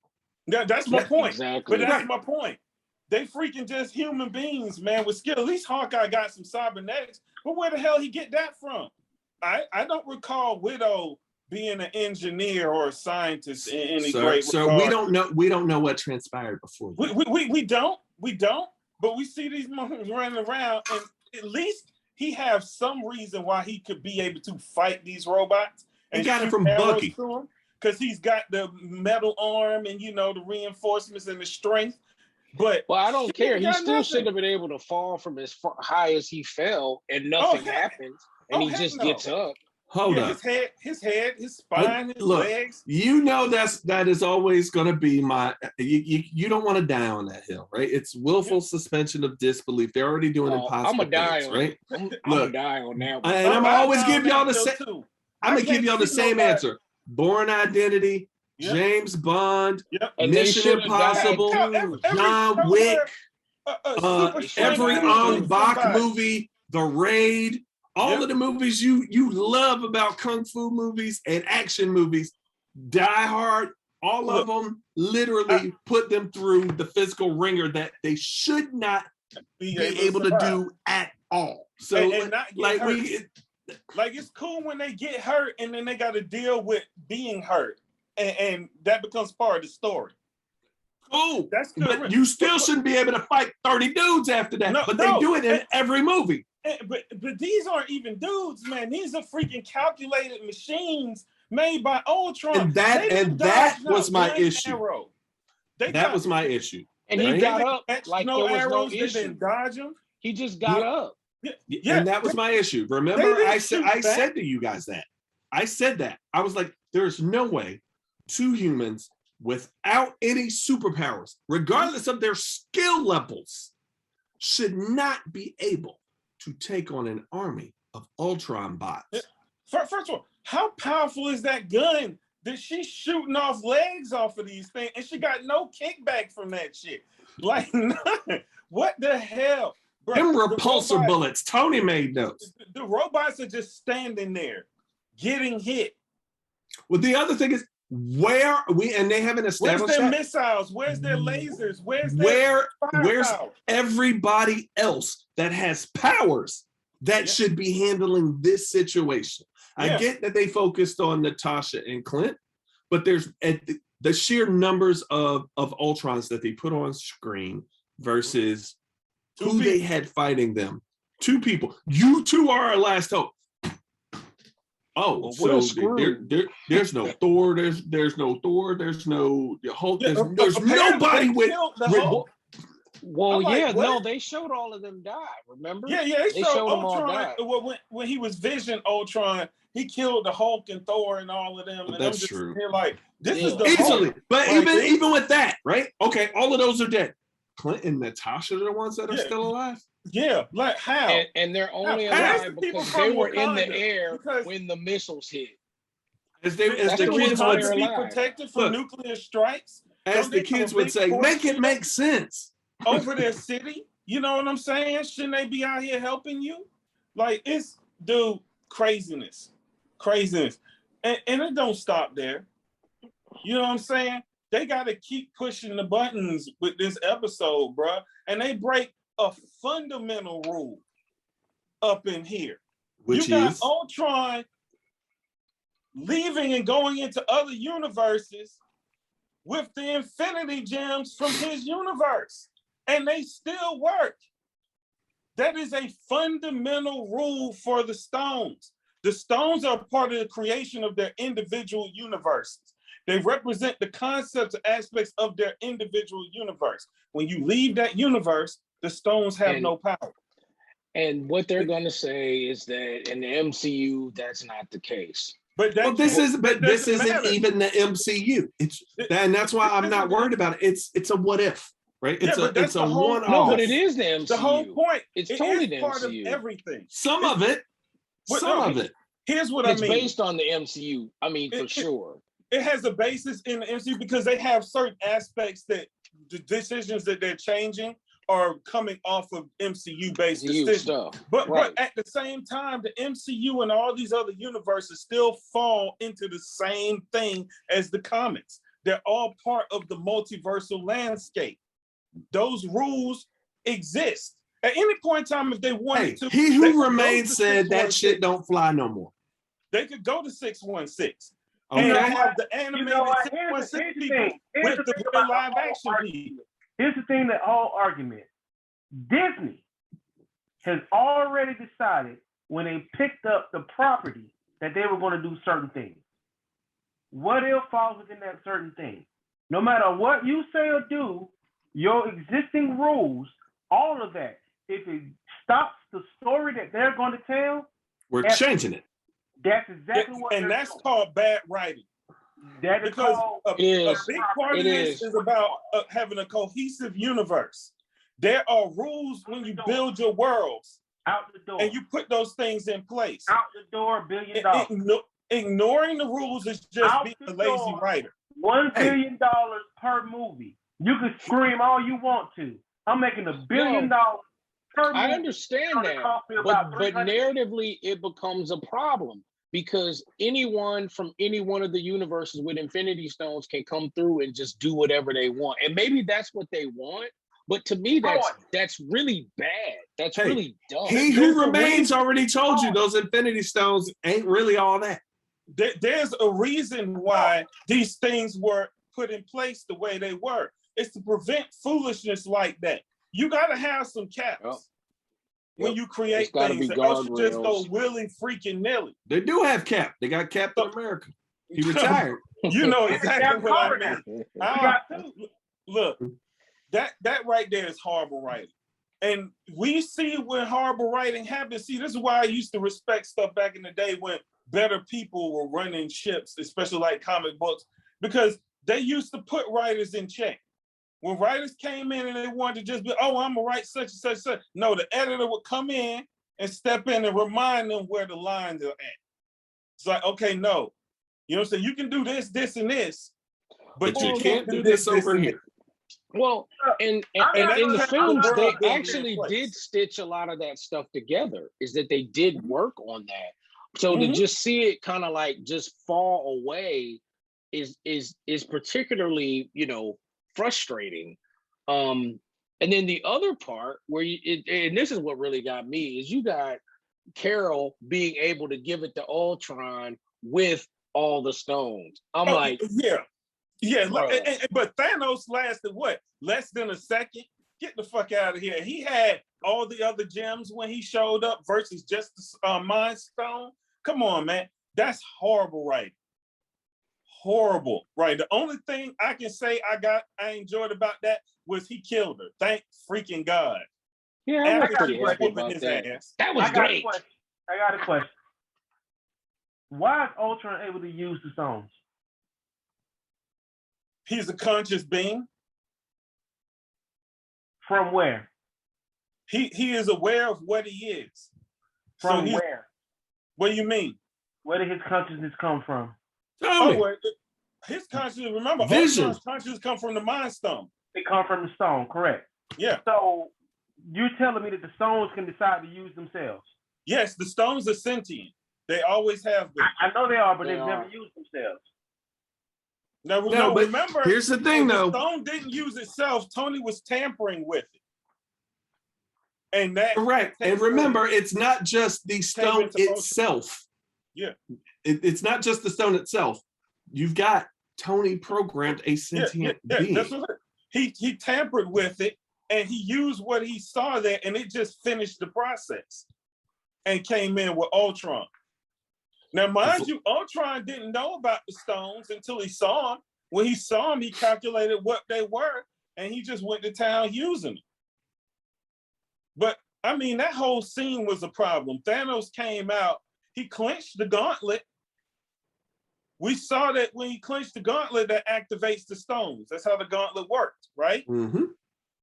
That's my point. Exactly. But that's my point. They freaking just human beings, man, with skill. At least Hawkeye got some cybernetics. But where the hell he get that from? I don't recall Widow being an engineer or a scientist in any great regard. So we don't know what transpired before. We don't. But we see these motherfuckers running around, and at least he has some reason why he could be able to fight these robots. And got it from Bucky. because he's got the metal arm and the reinforcements and the strength. But well, I don't care. He still nothing. should have been able to fall from as high as he fell, and nothing happens, and he just gets up. Hold up. His head, his spine, his legs. That is always going to be my. You don't want to die on that hill, right? It's willful suspension of disbelief. They're already doing impossible things, right? I'm gonna die on that one. And I'm always give y'all the same. I'm gonna give y'all the same answer. Bourne Identity, James Bond, Mission Impossible, John Wick, every Ong Bak movie, The Raid. All of the movies you love about kung fu movies and action movies, Die Hard, all of them literally put them through the physical ringer that they should not be able to do at all. So and like it's cool when they get hurt and then they got to deal with being hurt, and that becomes part of the story. Cool, that's good. But you still shouldn't be able to fight 30 dudes after that. They do it in every movie. But these aren't even dudes, man. These are freaking calculated machines made by Ultron. And that was my issue. That was my issue. And he got up like no there was arrows. no They issue. didn't dodge him. He just got up. Yeah, and that was my issue. Remember, I said to you guys that. I said that. I was like, there's no way two humans without any superpowers, regardless of their skill levels, should not be able to take on an army of Ultron bots. First of all, how powerful is that gun that she's shooting off legs off of these things, and she got no kickback from that shit? Like, nothing. What the hell? Bro, them repulsor bullets. Tony made those. The robots are just standing there, getting hit. Well, the other thing is, and they haven't established where's their missiles? Where's their lasers? Where's everybody else that has powers that should be handling this situation? I get that they focused on Natasha and Clint, but there's the sheer numbers of Ultrons that they put on screen versus who they had fighting them. Two people. You two are our last hope. Oh, so there's no Thor. There's no Thor. There's no Hulk. There's nobody with. Well, no, they showed all of them die. Remember? Yeah, they showed them all die. When he was Vision Ultron, he killed the Hulk and Thor and all of them. And that's true. Here, like this is the easily, Hulk. but even with that, right? Okay, all of those are dead. Clint and Natasha are the ones that are still alive. Yeah, like how? And they're only alive because they were in the air when the missiles hit. As the kids would be protected from nuclear strikes. As the kids would say, make it make sense. Over their city, you know what I'm saying? Shouldn't they be out here helping you? Like it's craziness. And it don't stop there. You know what I'm saying? They got to keep pushing the buttons with this episode, bro. And they break a fundamental rule up in here. Which you got Ultron leaving and going into other universes with the Infinity Gems from his universe. And they still work. That is a fundamental rule for the Stones. The Stones are part of the creation of their individual universes. They represent the concepts and aspects of their individual universe. When you leave that universe, the Stones have no power. And what they're going to say is that in the MCU, that's not the case. But this isn't even the MCU. And that's why I'm not worried about it. It's a what if, right? It's a one-off. No, but it is the MCU. The whole point. It's totally the part MCU. Of everything. Some of it. Here's what I mean. It's based on the MCU. I mean, for sure. It has a basis in the MCU because they have certain aspects that the decisions that they're changing are coming off of MCU-based decisions. Stuff. But at the same time, the MCU and all these other universes still fall into the same thing as the comics. They're all part of the multiversal landscape. Those rules exist. At any point in time, if they wanted to... He who remains said that shit don't fly no more. They could go to 616. Okay. And have the animated 616 people with the real live action people. Here's the thing that all argument. Disney has already decided when they picked up the property that they were going to do certain things. what if falls within that certain thing? No matter what you say or do, your existing rules, all of that, if it stops the story that they're going to tell, we're changing it. That's exactly what. And that's called bad writing. That is because called, a big part of this is about having a cohesive universe. There are rules when you build your worlds. Out the door. And you put those things in place. Out the door, $1 billion. Ignoring the rules is just being a lazy writer. $1 billion per movie. You can scream all you want to. I'm making $1 billion per movie. I understand that, but narratively it becomes a problem because anyone from any one of the universes with Infinity Stones can come through and just do whatever they want, and maybe that's what they want. But to me, that's really bad. That's really dumb. He Who Remains already told you those Infinity Stones ain't really all that. There's a reason why these things were put in place the way they were. It's to prevent foolishness like that. You got to have some caps when you create things. Else you just go willy freaking nilly. They do have Cap. They got Captain America. He retired. You know exactly what I mean. Look. That right there is horrible writing. And we see when horrible writing happens. See, this is why I used to respect stuff back in the day when better people were running ships, especially like comic books, because they used to put writers in check. When writers came in and they wanted to just be, oh, I'm gonna write such and such and such. No, the editor would come in and step in and remind them where the lines are at. It's like, okay, no. You know what I'm saying? You can do this, this, and this, but you can't do this over here. Well, and in the films, they actually did stitch a lot of that stuff together, is that they did work on that. So to just see it kind of like just fall away is particularly, frustrating. And then the other part where and this is what really got me, is you got Carol being able to give it to Ultron with all the stones. I'm like, yeah, but Thanos lasted what? Less than a second? Get the fuck out of here. He had all the other gems when he showed up versus just the Mind Stone. Come on, man. That's horrible writing. Horrible, right? The only thing I can say I enjoyed about that was he killed her. Thank freaking God. Yeah, I was pretty happy about that. That was great. I got a question. Why is Ultron able to use the stones? He's a conscious being. From where? He is aware of what he is. From where? What do you mean? Where did his consciousness come from? His consciousness, remember, Ultron's consciousness come from the Mind Stone. They come from the stone, correct? Yeah. So you're telling me that the stones can decide to use themselves? Yes, the stones are sentient. They always have been. I know they are, but they've never used themselves. No, but remember, here's the thing, though. The stone didn't use itself. Tony was tampering with it. And that correct. And remember, it's not just the stone itself. Yeah. It's not just the stone itself. You've got Tony programmed a sentient being. That's what he tampered with it, and he used what he saw there, and it just finished the process and came in with Ultron. Now, mind you, Ultron didn't know about the stones until he saw them. When he saw them, he calculated what they were, and he just went to town using them. But, I mean, that whole scene was a problem. Thanos came out, he clenched the gauntlet. We saw that when he clenched the gauntlet, that activates the stones. That's how the gauntlet worked, right? Mm-hmm.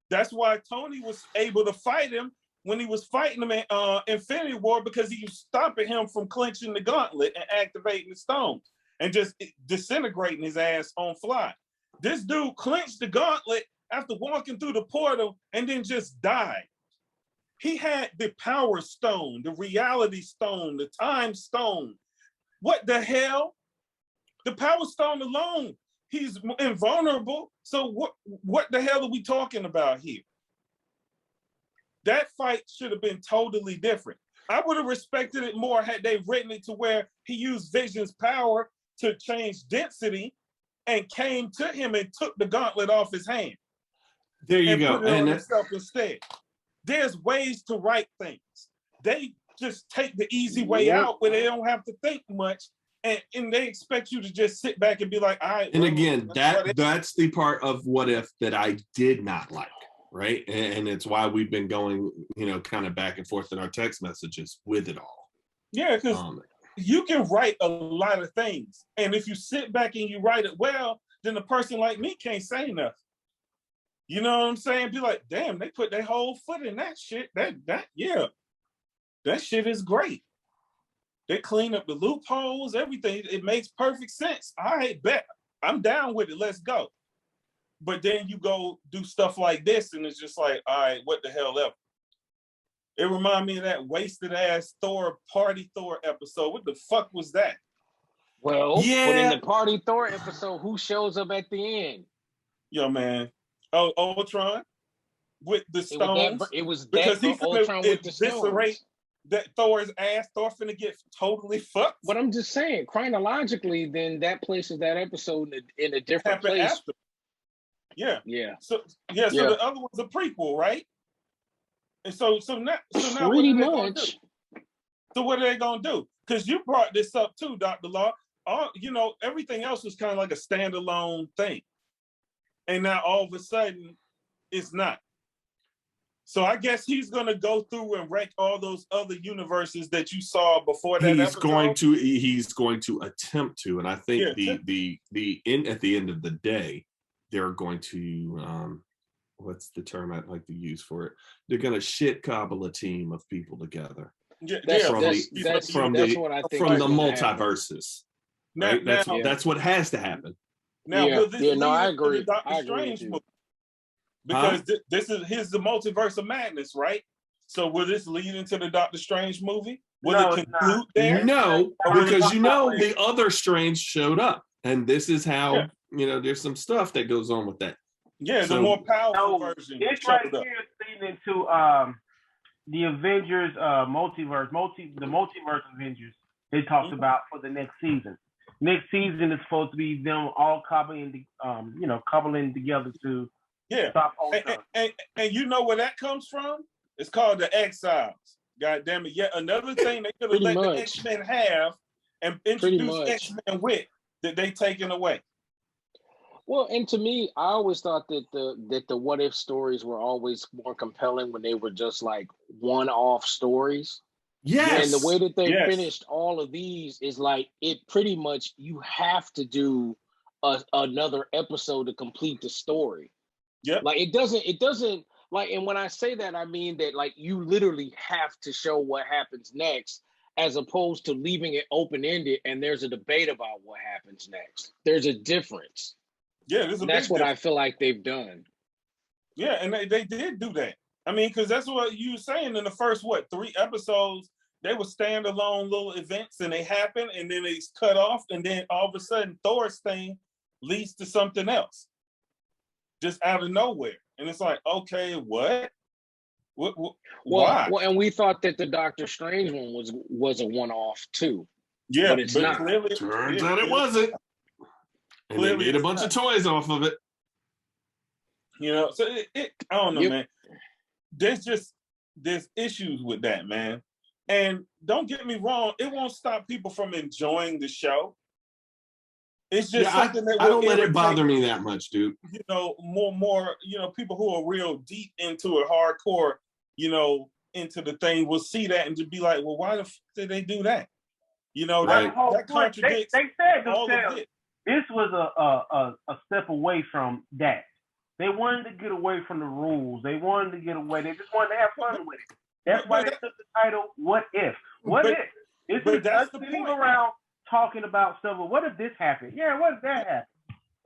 That's why Tony was able to fight him when he was fighting him in Infinity War, because he was stopping him from clenching the gauntlet and activating the stones and just disintegrating his ass on fly. This dude clenched the gauntlet after walking through the portal and then just died. He had the Power Stone, the Reality Stone, the Time Stone. What the hell? The Power Stone alone, he's invulnerable. So what the hell are we talking about here? That fight should have been totally different. I would have respected it more had they written it to where he used Vision's power to change density and came to him and took the gauntlet off his hand. There you go. Put it on himself instead. There's ways to write things. They just take the easy way out where they don't have to think much and they expect you to just sit back and be like, all right. And well, again, that's the part of What If that I did not like, right? And it's why we've been going, kind of back and forth in our text messages with it all. Yeah, because you can write a lot of things, and if you sit back and you write it well, then a person like me can't say nothing. You know what I'm saying? Be like, damn, they put their whole foot in that shit. That shit is great. They clean up the loopholes, everything. It makes perfect sense. All right, bet. I'm down with it. Let's go. But then you go do stuff like this, and it's just like, all right, what the hell ever. It reminded me of that wasted ass Party Thor episode. What the fuck was that? Well, but in the Party Thor episode, who shows up at the end? Yo, man. Oh, Ultron with the stones. It was because he's Ultron with the stones. That Thor's ass. Thor finna get totally fucked. But I'm just saying, chronologically, then that places that episode in a different place. After. Yeah. Yeah. So the other one's a prequel, right? And so now pretty much. So what are they gonna do? Because you brought this up too, Dr. Law. Everything else was kind of like a standalone thing. And now all of a sudden it's not. So I guess he's gonna go through and wreck all those other universes that you saw before that. He's going to attempt to, and I think at the end of the day, they're going to what's the term I'd like to use for it? They're gonna shit cobble a team of people together. That's what I think from the multiverses. Right? That's what has to happen. Now, I agree. Doctor Strange movie? Because here's the multiverse of madness, right? So will this lead into the Doctor Strange movie? Will it conclude there? No, because the other Strange showed up, and this is how there's some stuff that goes on with that. Yeah, the more powerful version. It's right here leading into the Avengers multiverse, the multiverse Avengers they talked about for the next season. Next season is supposed to be them all cobbling together to stop Ultron. And you know where that comes from? It's called the Exiles. God damn it! Yet another thing they could have let the X-Men have and introduce X-Men with that they taken away. Well, and to me, I always thought that the what if stories were always more compelling when they were just like one-off stories. Yes. And the way that they finished all of these is like it pretty much you have to do another episode to complete the story. Yeah. Like it doesn't like, and when I say that, I mean that like you literally have to show what happens next, as opposed to leaving it open-ended and there's a debate about what happens next. There's a difference. Yeah, that's what I feel like they've done. Yeah, and they did do that. I mean, because that's what you were saying in the first 3 episodes. They were standalone little events, and they happen, and then it's cut off, and then all of a sudden, Thor's thing leads to something else, just out of nowhere, and it's like, okay, what? Why? Well, and we thought that the Doctor Strange one was a one-off too. Yeah, but it's not. Clearly, turns out it wasn't. And they made a bunch of toys off of it. So I don't know, man. There's issues with that, man. And don't get me wrong, it won't stop people from enjoying the show. It's just something that I don't let it bother me that much, dude. More, people who are real deep into it, hardcore, into the thing will see that and just be like, well, why the fuck did they do that? That contradicts they said all of it. This was a step away from that. They wanted to get away from the rules. They wanted to get away. They just wanted to have fun with it. That's why they took the title "What If." What if? It's us sitting around talking about stuff. Well, what if this happened? Yeah, what if that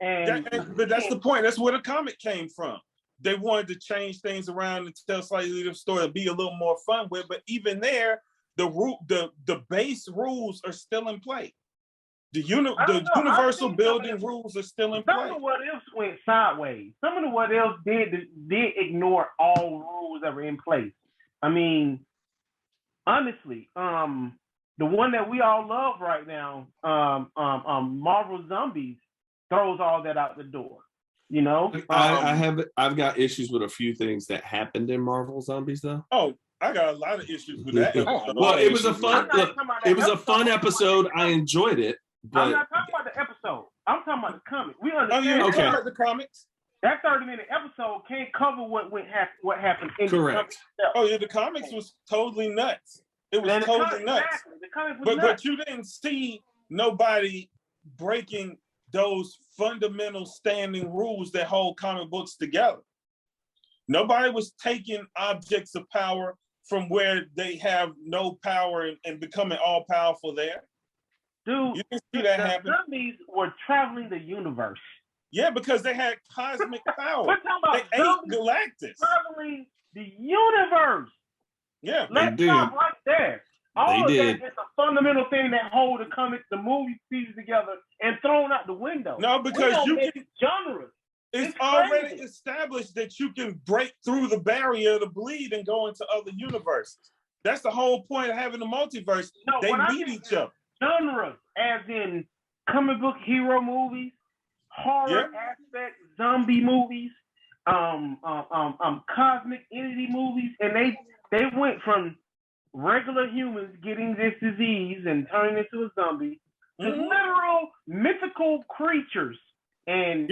happened? But that's the point. That's where the comic came from. They wanted to change things around and tell slightly different story, be a little more fun with. But even there, the base rules are still in play. The universal building rules are still in play. Some of the what ifs went sideways. Some of the what ifs did ignore all rules that were in place. I mean, honestly, the one that we all love right now, Marvel Zombies, throws all that out the door. I've got issues with a few things that happened in Marvel Zombies, though. Oh, I got a lot of issues with that. Well, it was a fun episode. I enjoyed it. But I'm not talking about the episode. I'm talking about the comic. We Oh understand. yeah, Okay. okay. The comics. That 30-minute episode can't cover what happened in Correct. the comic itself. Oh yeah, the comics was totally nuts. It was And the totally comic- nuts. Exactly. The comic was But nuts. you didn't see nobody breaking those fundamental standing rules that hold comic books together. Nobody was taking objects of power from where they have no power and becoming all powerful there. Dude, You didn't see that the happen. zombies were traveling the universe. Yeah, because they had cosmic power. We're talking about They ate zombies Galactus. traveling the universe. Yeah. Let's did. stop right there. All They of did. that is a fundamental thing that hold the comics, the movie pieces together and thrown out the window. No, We because don't you mix can, genres. it's It's already crazy. established that you can break through the barrier to bleed and go into other universes. That's the whole point of having the multiverse. No, They what I meet mean each other. Genres, as in comic book hero movies, horror aspect, zombie movies, cosmic entity movies, and they went from regular humans getting this disease and turning into a zombie to Mhm. literal mythical creatures and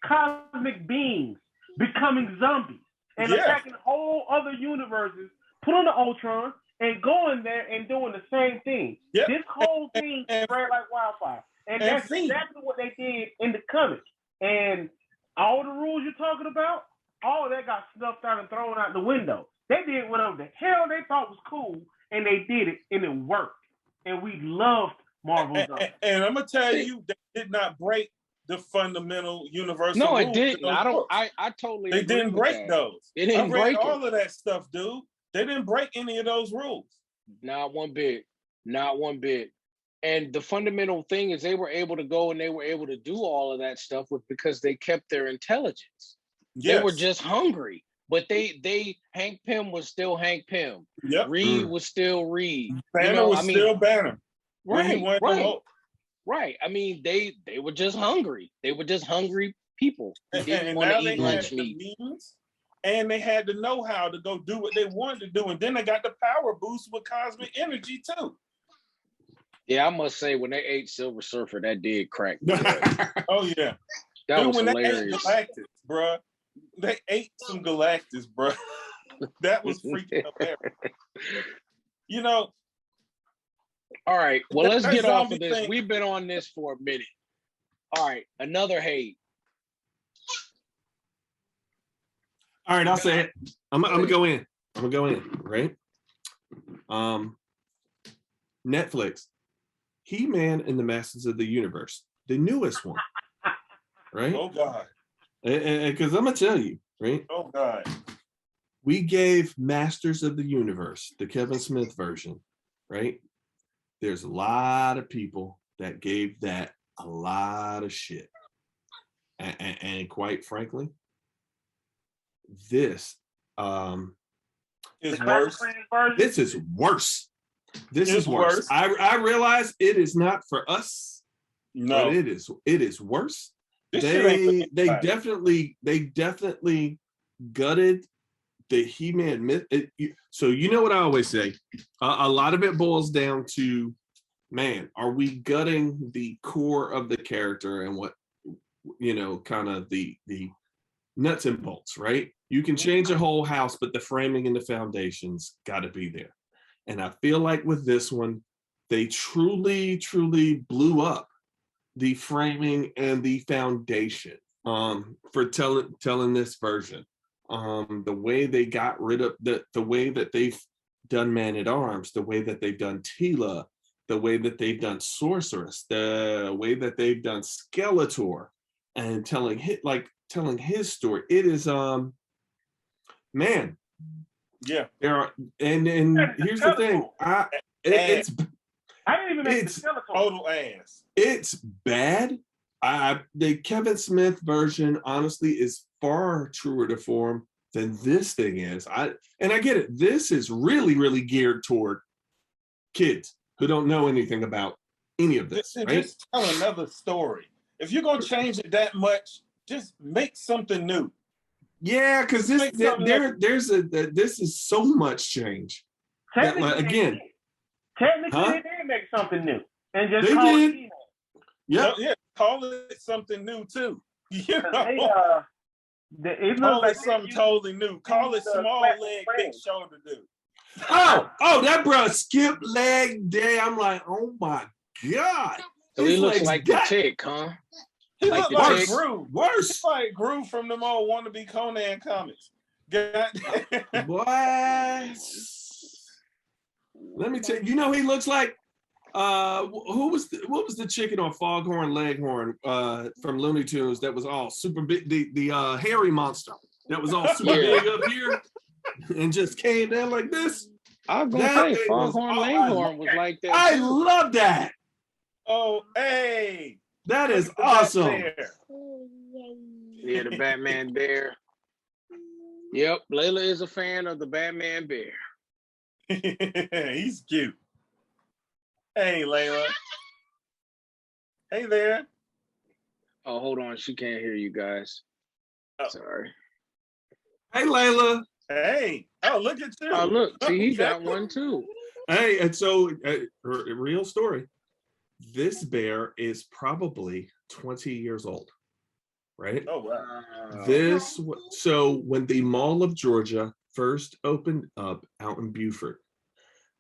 cosmic beings becoming zombies and Yeah. attacking whole other universes, put on the Ultron and going there and doing the same thing. Yep. This whole thing spread like wildfire. And And that's exactly what they did in the comic. And all the rules you're talking about, all of that got snuffed out and thrown out the window. They did whatever the hell they thought was cool, and they did it, and it worked. And we loved Marvel Zombies. And I'm gonna tell you, they did not break the fundamental universal No, rules it in didn't. those I don't. books. I totally. They agree didn't with break that. those. They didn't I read break all it. of that stuff, dude. They didn't break any of those rules. Not one bit. Not one bit. And the fundamental thing is they were able to go and they were able to do all of that stuff because they kept their intelligence. Yes. They were just hungry. But Hank Pym was still Hank Pym. Yep. Reed was still Reed. Banner was still Banner. When he Right, went to right, Hulk. right. I mean, they were just hungry. They were just hungry people who didn't And want now to they eat had lunch the meat. means and they had the know-how to go do what they wanted to do. And then they got the power boost with cosmic energy too. Yeah, I must say, when they ate Silver Surfer, that did crack me up. Oh yeah. That Dude, was when hilarious. they ate Galactus, bruh. They ate some Galactus, bruh. That was freaking hilarious. You know, All right, well, let's that get off zombie of this. thing- We've been on this for a minute. All right, another hate. all right, I'll say it. I'm gonna go in. I'm gonna go in, right? Netflix, He-Man and the Masters of the Universe, the newest one, right? oh God. Because I'm gonna tell you, right? Oh God. We gave Masters of the Universe, the Kevin Smith version, right? There's a lot of people that gave that a lot of shit. And quite frankly, this It's The worse. classic version, this is worse. This It's is worse. worse. I realize it is not for us, No. but it is worse. This shit ain't for They anybody. definitely gutted the He-Man myth. So you know what I always say, a lot of it boils down to, man, are we gutting the core of the character and what, you know, kind of the nuts and bolts, right? You can change a whole house, but the framing and the foundations got to be there. And I feel like with this one, they truly blew up the framing and the foundation for telling this version. The way they got rid of the way that they've done Man-at-Arms, the way that they've done Tila, the way that they've done Sorceress, the way that they've done Skeletor, and telling his story. It is man. Yeah. There are and here's the thing. It's I didn't even make the it's Skeletor. Total ass. it's bad. The Kevin Smith version honestly is far truer to form than this thing is. I get it. This is really geared toward kids who don't know anything about any of this, right? Just tell another story. If you're gonna change it that much, just make something new. Yeah, because this Make something this is so much change. That, Technically, again, technically huh? they did make something new and just They call it did. He-Man. Yeah. Yeah, call it something new too. You They, it call looks it like something totally new. Call it small leg, big shoulder dude. Oh, that bro skip leg day. I'm like, oh my God. So he His looks legs like the got Tick, huh? He Like looked the like Tick? Gru. worse. Like Gru from them old wannabe Conan comics. God. What? Let me tell you, he looks like what was the chicken on Foghorn Leghorn from Looney Tunes that was all super big, the hairy monster that was all super Yeah. big up here and just came down like this. I was gonna That say thing was Foghorn awesome. Leghorn was like that. I too. love that. Oh, hey. That is Look at the back awesome. there. Yeah, the Batman Bear. Yep, Layla is a fan of the Batman Bear. He's cute. Hey, Layla. Hey there. Oh, hold on, she can't hear you guys. Oh. Sorry. Hey, Layla. Hey. Oh, look at you. Oh, look, see, he Okay. got one too. Hey, and so real story. This bear is probably 20 years old, right? Oh, wow. So when the Mall of Georgia first opened up out in Beaufort,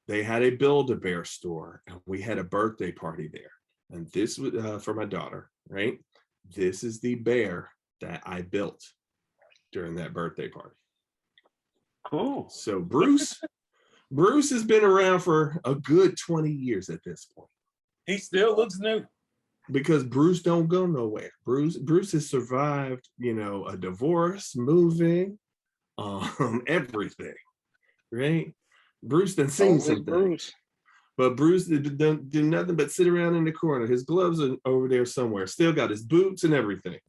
they had a Build-A-Bear store, and we had a birthday party there. And this was for my daughter, right? This is the bear that I built during that birthday party. Cool. So Bruce has been around for a good 20 years at this point. He still looks new. Because Bruce don't go nowhere. Bruce has survived, a divorce, moving, everything, right? Bruce done seen some things. But Bruce didn't do nothing but sit around in the corner. His gloves are over there somewhere. Still got his boots and everything.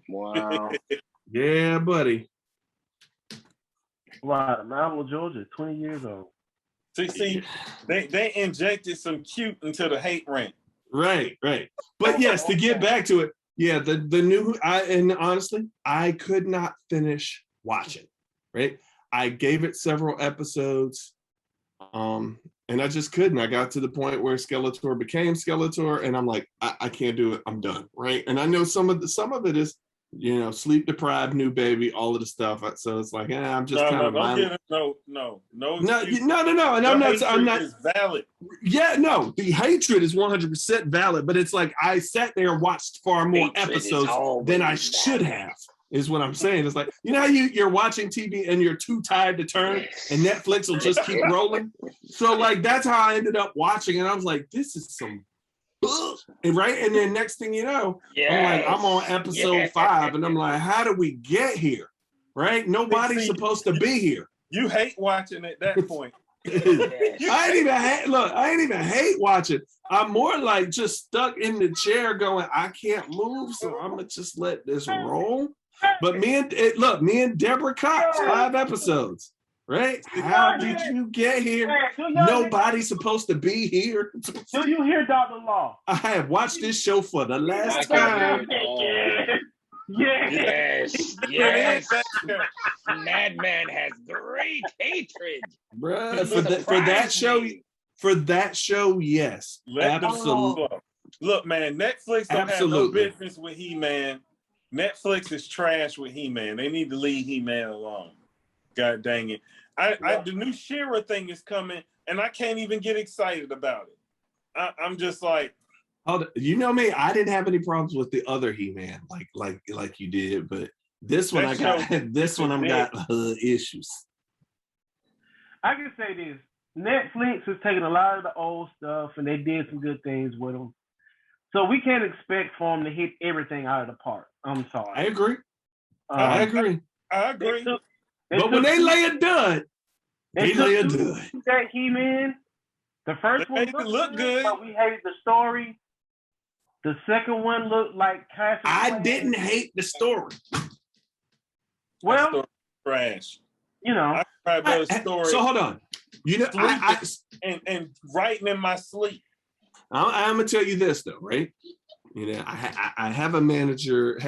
Wow. Yeah, buddy. Wow, Mount of Georgia, 20 years old. See, they injected some cute into the hate rant. Right. But yes, to get back to it, yeah, the new and honestly, I could not finish watching. Right, I gave it several episodes, and I just couldn't. I got to the point where Skeletor became Skeletor, and I'm like, I can't do it. I'm done. Right, and I know some of it is, sleep deprived, new baby, all of the stuff. So it's like, I'm just kind of no. And I'm not. Is valid. Yeah, no, the hatred is 100% valid, but it's like I sat there and watched far more episodes than I should have. Is what I'm saying. It's like, how you're watching TV and you're too tired to turn, and Netflix will just keep rolling. So like that's how I ended up watching, and I was like, this is some. And right, and then next thing you know, I'm on episode 5, and I'm like, how do we get here? Right, nobody's supposed to be here. You hate watching at that point. I ain't even hate watching. I'm more like just stuck in the chair going, I can't move, so I'm gonna just let this roll. But me and Deborah Cox, 5 episodes. Right? How did you get here? Nobody's supposed to be here. Do you hear Dr. Law? I have watched this show for the last time. Yes. Madman has great hatred. Bruh, for that show, yes. Absolutely. Look, man, Netflix don't have no business with He-Man. Netflix is trash with He-Man. They need to leave He-Man alone. God dang it. The new She-Ra thing is coming, and I can't even get excited about it. I'm just like, you know me, I didn't have any problems with the other He-Man like you did, but this one I've got issues. I can say this. Netflix has taken a lot of the old stuff and they did some good things with them. So we can't expect for them to hit everything out of the park. I'm sorry. I agree. I agree. But when they lay a dud, they lay a dud. That He-Man, the first one looked good, but we hated the story. The second one looked like Castle. I didn't hate the story. Well, trash. I cried story. So hold on. And writing in my sleep. I'm gonna tell you this though, right? I had a manager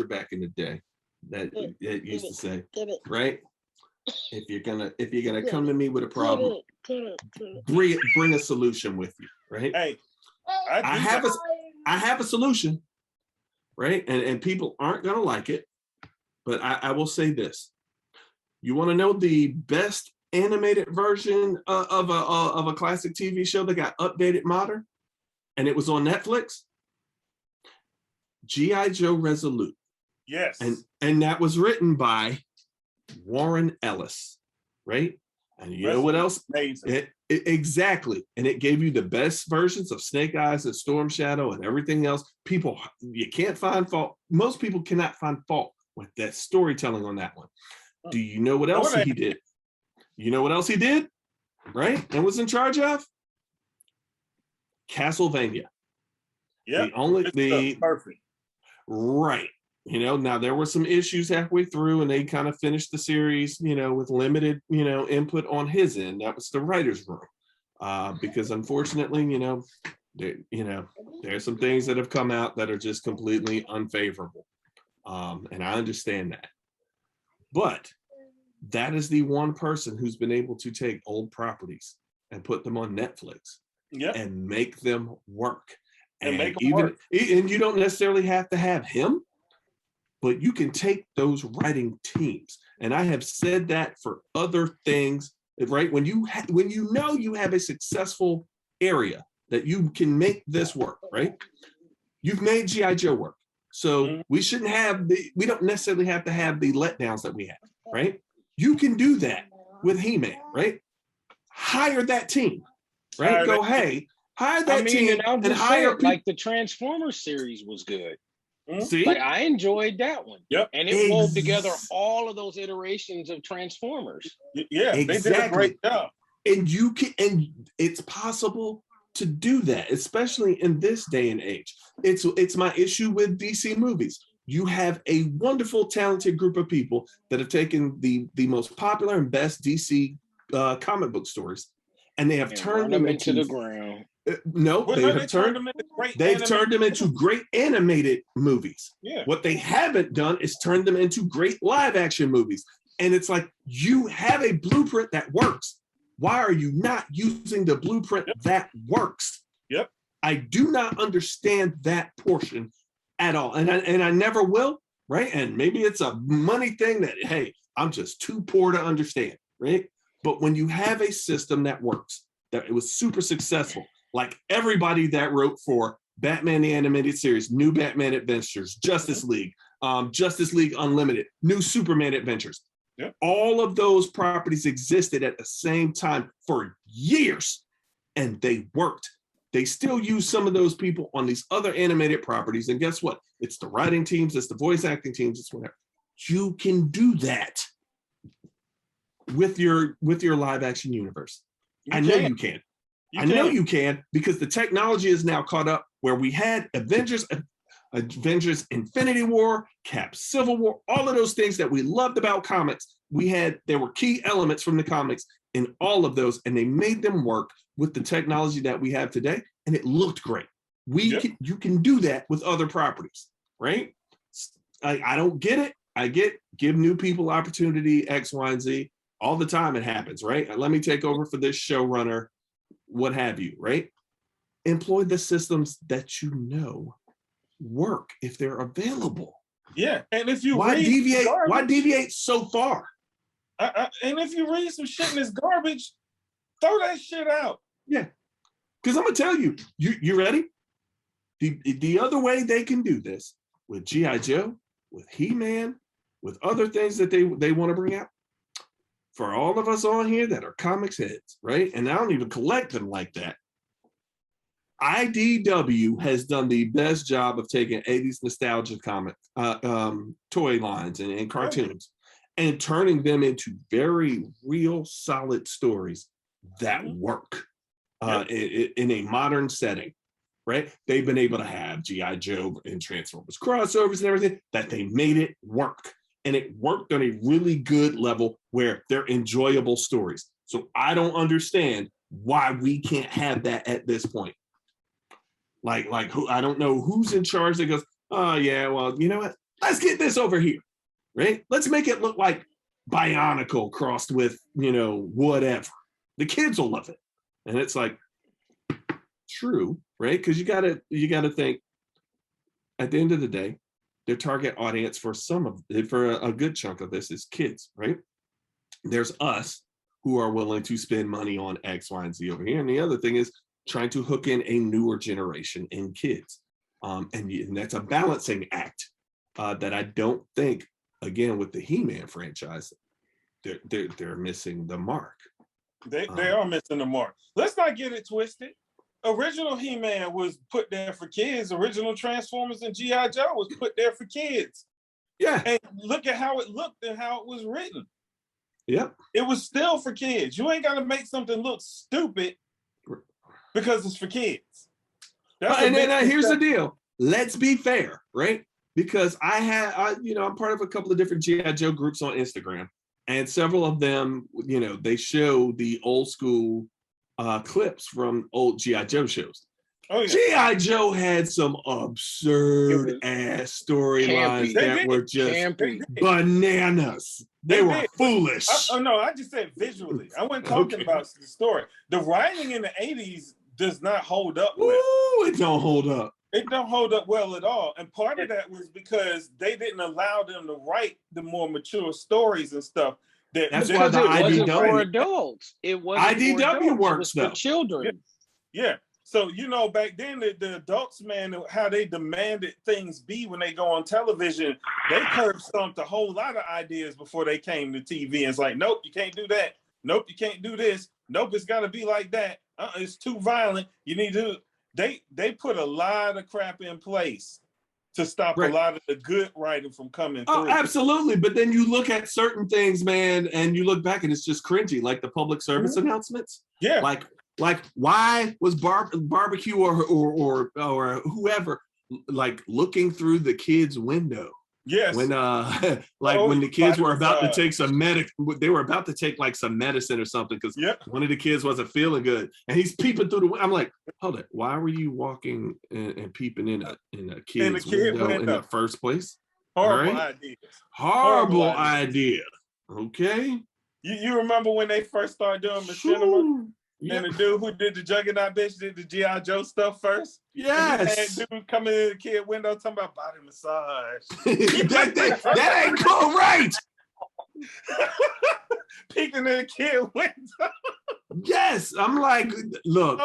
back in the day that used to say, right? If you're gonna come to me with a problem, bring a solution with you, right? Hey, I have a solution, right? And people aren't going to like it, but I will say this. You want to know the best animated version of a classic TV show that got updated modern, and it was on Netflix? G.I. Joe Resolute. Yes. And that was written by Warren Ellis, right? And you know what else? Amazing. Exactly. And it gave you the best versions of Snake Eyes and Storm Shadow and everything else. People, you can't find fault. Most people cannot find fault with that storytelling on that one. Do you know what else he did? You know what else he did? Right? And was in charge of? Castlevania. Yeah. Perfect. Right. You know, now there were some issues halfway through, and they kind of finished the series, you know, with limited, you know, input on his end. That was the writer's room. Because unfortunately, there's some things that have come out that are just completely unfavorable. And I understand that. But that is the one person who's been able to take old properties and put them on Netflix and make them work. And you don't necessarily have to have him, but you can take those writing teams. And I have said that for other things, right? When you know you have a successful area that you can make this work, right? You've made G.I. Joe work. So we don't necessarily have to have the letdowns that we have, right? You can do that with He-Man, right? Hire that team, right? Hire that team and hire people. Like the Transformers series was good. See? Like I enjoyed that one. Yep. And it wove together all of those iterations of Transformers. Yeah, exactly. They did a great job. And it's possible to do that, especially in this day and age. It's my issue with DC movies. You have a wonderful, talented group of people that have taken the most popular and best DC comic book stories, and they have turned them into the ground. They've turned them into great animated movies. Yeah. What they haven't done is turn them into great live action movies. And it's like, you have a blueprint that works. Why are you not using the blueprint that works? Yep. I do not understand that portion at all. And I never will, right? And maybe it's a money thing that, hey, I'm just too poor to understand, right? But when you have a system that works, that it was super successful, like everybody that wrote for Batman the Animated Series, New Batman Adventures, Justice League Unlimited, New Superman Adventures. Yep. All of those properties existed at the same time for years, and they worked. They still use some of those people on these other animated properties, and guess what? It's the writing teams, it's the voice acting teams, it's whatever. You can do that with your live action universe. I know you can. I know you can, because the technology is now caught up where we had Avengers Infinity War, Cap Civil War, all of those things that we loved about comics. There were key elements from the comics in all of those, and they made them work with the technology that we have today, and it looked great. You can do that with other properties, right? I don't get it. Give new people opportunity, X, Y, and Z. All the time it happens, right? Let me take over for this showrunner, what have you, right? Employ the systems that you know work if they're available. Yeah, and if you why deviate so far? And if you read some shit in this garbage, throw that shit out. Yeah, because I'm gonna tell you, you ready? The other way they can do this with G.I. Joe, with He-Man, with other things that they want to bring out. For all of us on here that are comics heads, right? And I don't even collect them like that. IDW has done the best job of taking 80s nostalgia comic toy lines and cartoons and turning them into very real, solid stories that work in a modern setting, right? They've been able to have G.I. Joe and Transformers crossovers and everything, that they made it work. And it worked on a really good level where they're enjoyable stories. So I don't understand why we can't have that at this point. Like who, I don't know who's in charge that goes, oh yeah, well, you know what? Let's get this over here, right? Let's make it look like Bionicle crossed with, whatever. The kids will love it. And it's like, true, right? Because you gotta think, at the end of the day, their target audience for a good chunk of this is kids, right? There's us who are willing to spend money on X, Y, and Z over here. And the other thing is trying to hook in a newer generation in kids. And that's a balancing act that I don't think, again, with the He-Man franchise, they're missing the mark. They are missing the mark. Let's not get it twisted. Original He-Man was put there for kids. Original Transformers and G.I. Joe was put there for kids. Yeah. And look at how it looked and how it was written. Yep. It was still for kids. You ain't got to make something look stupid because it's for kids. And then here's the deal. Let's be fair, right? Because I'm part of a couple of different G.I. Joe groups on Instagram, and several of them, they show the old school clips from old G.I. Joe shows. Oh, yeah. G.I. Joe had some absurd ass storylines that were just bananas. They were foolish. I just said visually. I wasn't talking about the story. The writing in the 80s does not hold up well. Ooh, it don't hold up. It don't hold up well at all. And part of that was because they didn't allow them to write the more mature stories and stuff. That's why the IDW for adults. It was IDW works for children. Yeah. So back then the adults, man, how they demanded things be when they go on television, they curb stomped a whole lot of ideas before they came to TV. And it's like, nope, you can't do that. Nope, you can't do this. Nope, it's got to be like that. It's too violent. You need to. They put a lot of crap in place to stop a lot of the good writing from coming through. Oh, absolutely. But then you look at certain things, man, and you look back and it's just cringy, like the public service announcements. Yeah. Like why was barbecue or whoever like looking through the kids' window? Yes. When when the kids were about to take they were about to take like some medicine or something because one of the kids wasn't feeling good, and he's peeping through the. I'm like, hold it, why were you walking and peeping in a kid's window in the first place? Horrible idea. Horrible idea. Okay. You remember when they first started doing machinima? And the dude who did the Juggernaut bitch did the G.I. Joe stuff first. Yes. And dude coming in the kid window talking about body massage. that ain't cool, right? Peeking in the kid window. Yes. I'm like, look,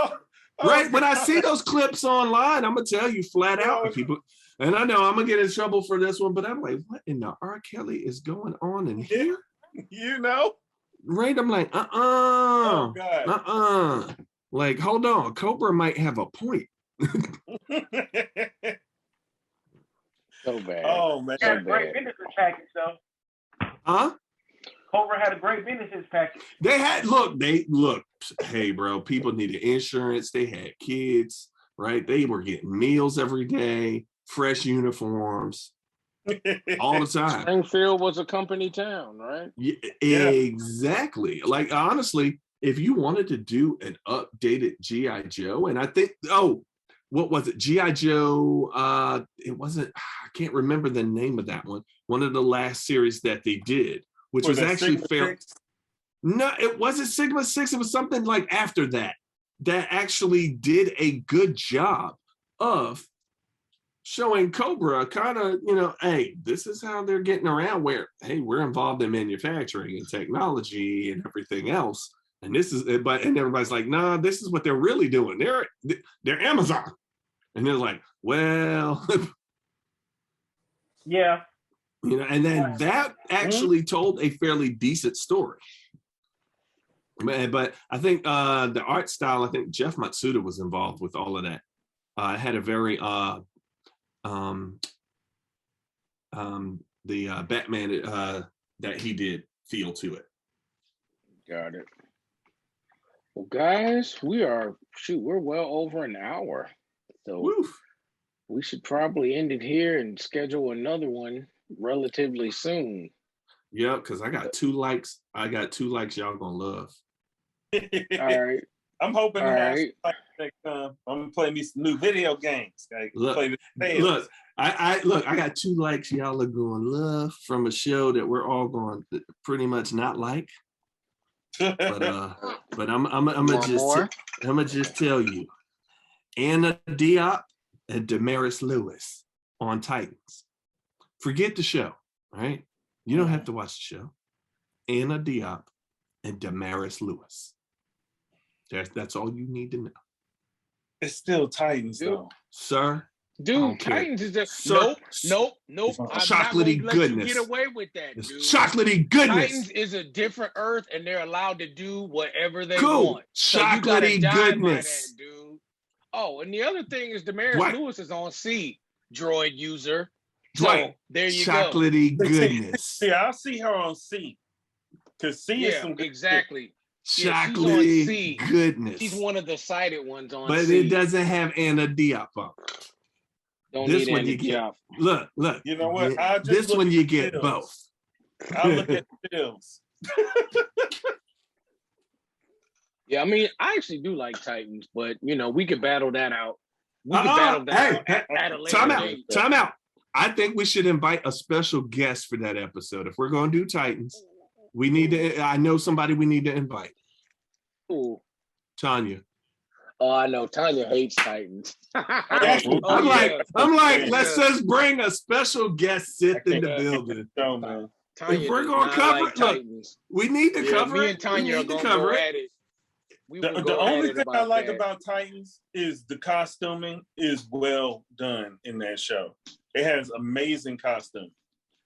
when I see those clips online, I'm gonna tell you flat out, people. And I know I'm gonna get in trouble for this one, but I'm like, what in the R. Kelly is going on in here? Right, I'm like, Oh, God. Like, hold on, Cobra might have a point. So bad. Oh man, had a great benefits package though. Huh? Cobra had a great benefits package. They look. Hey, bro, people needed insurance. They had kids, right? They were getting meals every day, fresh uniforms. All the time. Springfield was a company town, right? Yeah, exactly. Like, honestly, if you wanted to do an updated G.I. Joe, and I think, what was it? G.I. Joe, it wasn't, I can't remember the name of that one. One of the last series that they did, which was actually fair. No, it wasn't Sigma 6. It was something like after that actually did a good job of showing Cobra kind of, hey, this is how they're getting around where, hey, we're involved in manufacturing and technology and everything else. And this is, and everybody's like, nah, this is what they're really doing. They're Amazon. And they're like, well, yeah. And then that actually told a fairly decent story. But I think the art style, I think Jeff Matsuda was involved with all of that. It had a very, the Batman that he did feel to it. Got it. Well, guys, we're well over an hour. So we should probably end it here and schedule another one relatively soon. Yeah, because I got 2 likes. Y'all gonna love. All right. I'm hoping to have some next time. I'm gonna play me some new video games. Look, I got 2 likes y'all are gonna love from a show that we're all going to pretty much not like. But I'm gonna just tell you, Anna Diop and Damaris Lewis on Titans. Forget the show, right? You don't have to watch the show. Anna Diop and Damaris Lewis. That's all you need to know. It's still Titans, though. Sir. Dude, Titans is just nope. Chocolatey goodness. Get away with that, dude. Chocolatey goodness. Titans is a different earth, and they're allowed to do whatever they cool. want. Chocolatey goodness, that, dude. Oh, and the other thing is Damaris Lewis is on C, droid user. So there you chocolatey go. goodness. See, I'll see her on C. Because C is some good exactly. Chocolatey goodness. She's one of the cited ones on but C. It doesn't have Anna Diop on. Don't this need one Anna you get. Diop. Look. You know what? This one you get both. I'll look at the bills. Yeah, I mean, I actually do like Titans, but we could battle that out. We could battle that out at a later date. Time out. I think we should invite a special guest for that episode. If we're going to do Titans, we need to. I know somebody we need to invite. Ooh. Tanya. Oh, I know. Tanya hates Titans. I'm like, let's just bring a special guest sit in the building. Tanya if we're going to cover it, look, we need to cover it. Me and Tanya are going to go at it. The only thing I like about Titans is the costuming is well done in that show. It has amazing costume.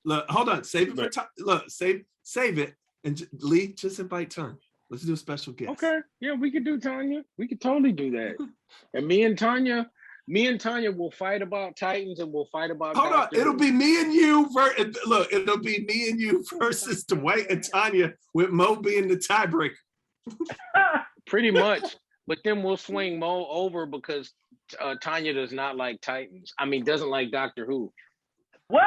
Look, hold on. Save it for time. Look, save it. And Lee, just invite Tanya. Let's do a special guest. Okay. Yeah, we could do Tanya. We could totally do that. And me and Tanya will fight about Titans and we'll fight about Hold on. It'll be me and you. Look, it'll be me and you versus Dwight and Tanya with Mo being the tiebreaker. Pretty much. But then we'll swing Mo over because Tanya does not like Titans. I mean, doesn't like Doctor Who. What?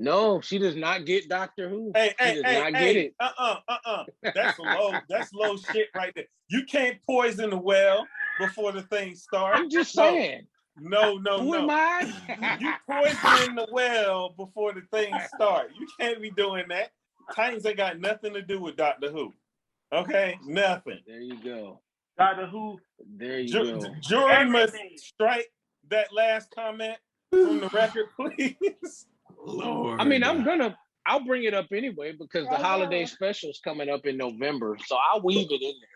No, she does not get Doctor Who. Hey, she does not get it. That's low shit right there. You can't poison the well before the thing starts. I'm just saying. No. Who am I? You poison the well before the thing starts. You can't be doing that. Titans ain't got nothing to do with Doctor Who. Okay? Nothing. There you go. Doctor Who. There you go. Jordan must strike that last comment from the record, please. Lord. I mean, I'll bring it up anyway because the holiday special's coming up in November. So I'll weave it in there.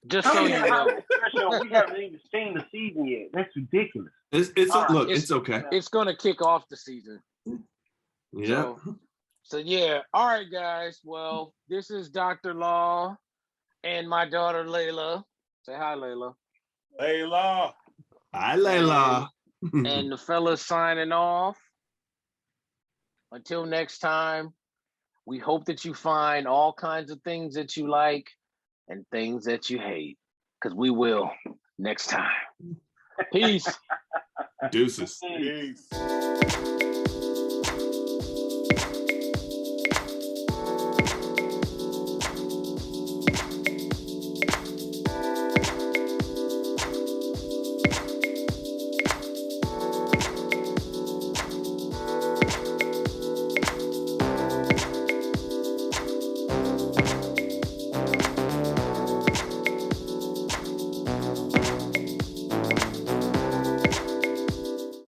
Just so you know. We haven't even seen the season yet. That's ridiculous. It's okay. It's gonna kick off the season. Yeah. So yeah. All right, guys. Well, this is Dr. Law and my daughter Layla. Say hi, Layla. Layla. Hi, Layla. And the fellas signing off. Until next time, we hope that you find all kinds of things that you like and things that you hate, because we will next time. Peace. Deuces. Peace.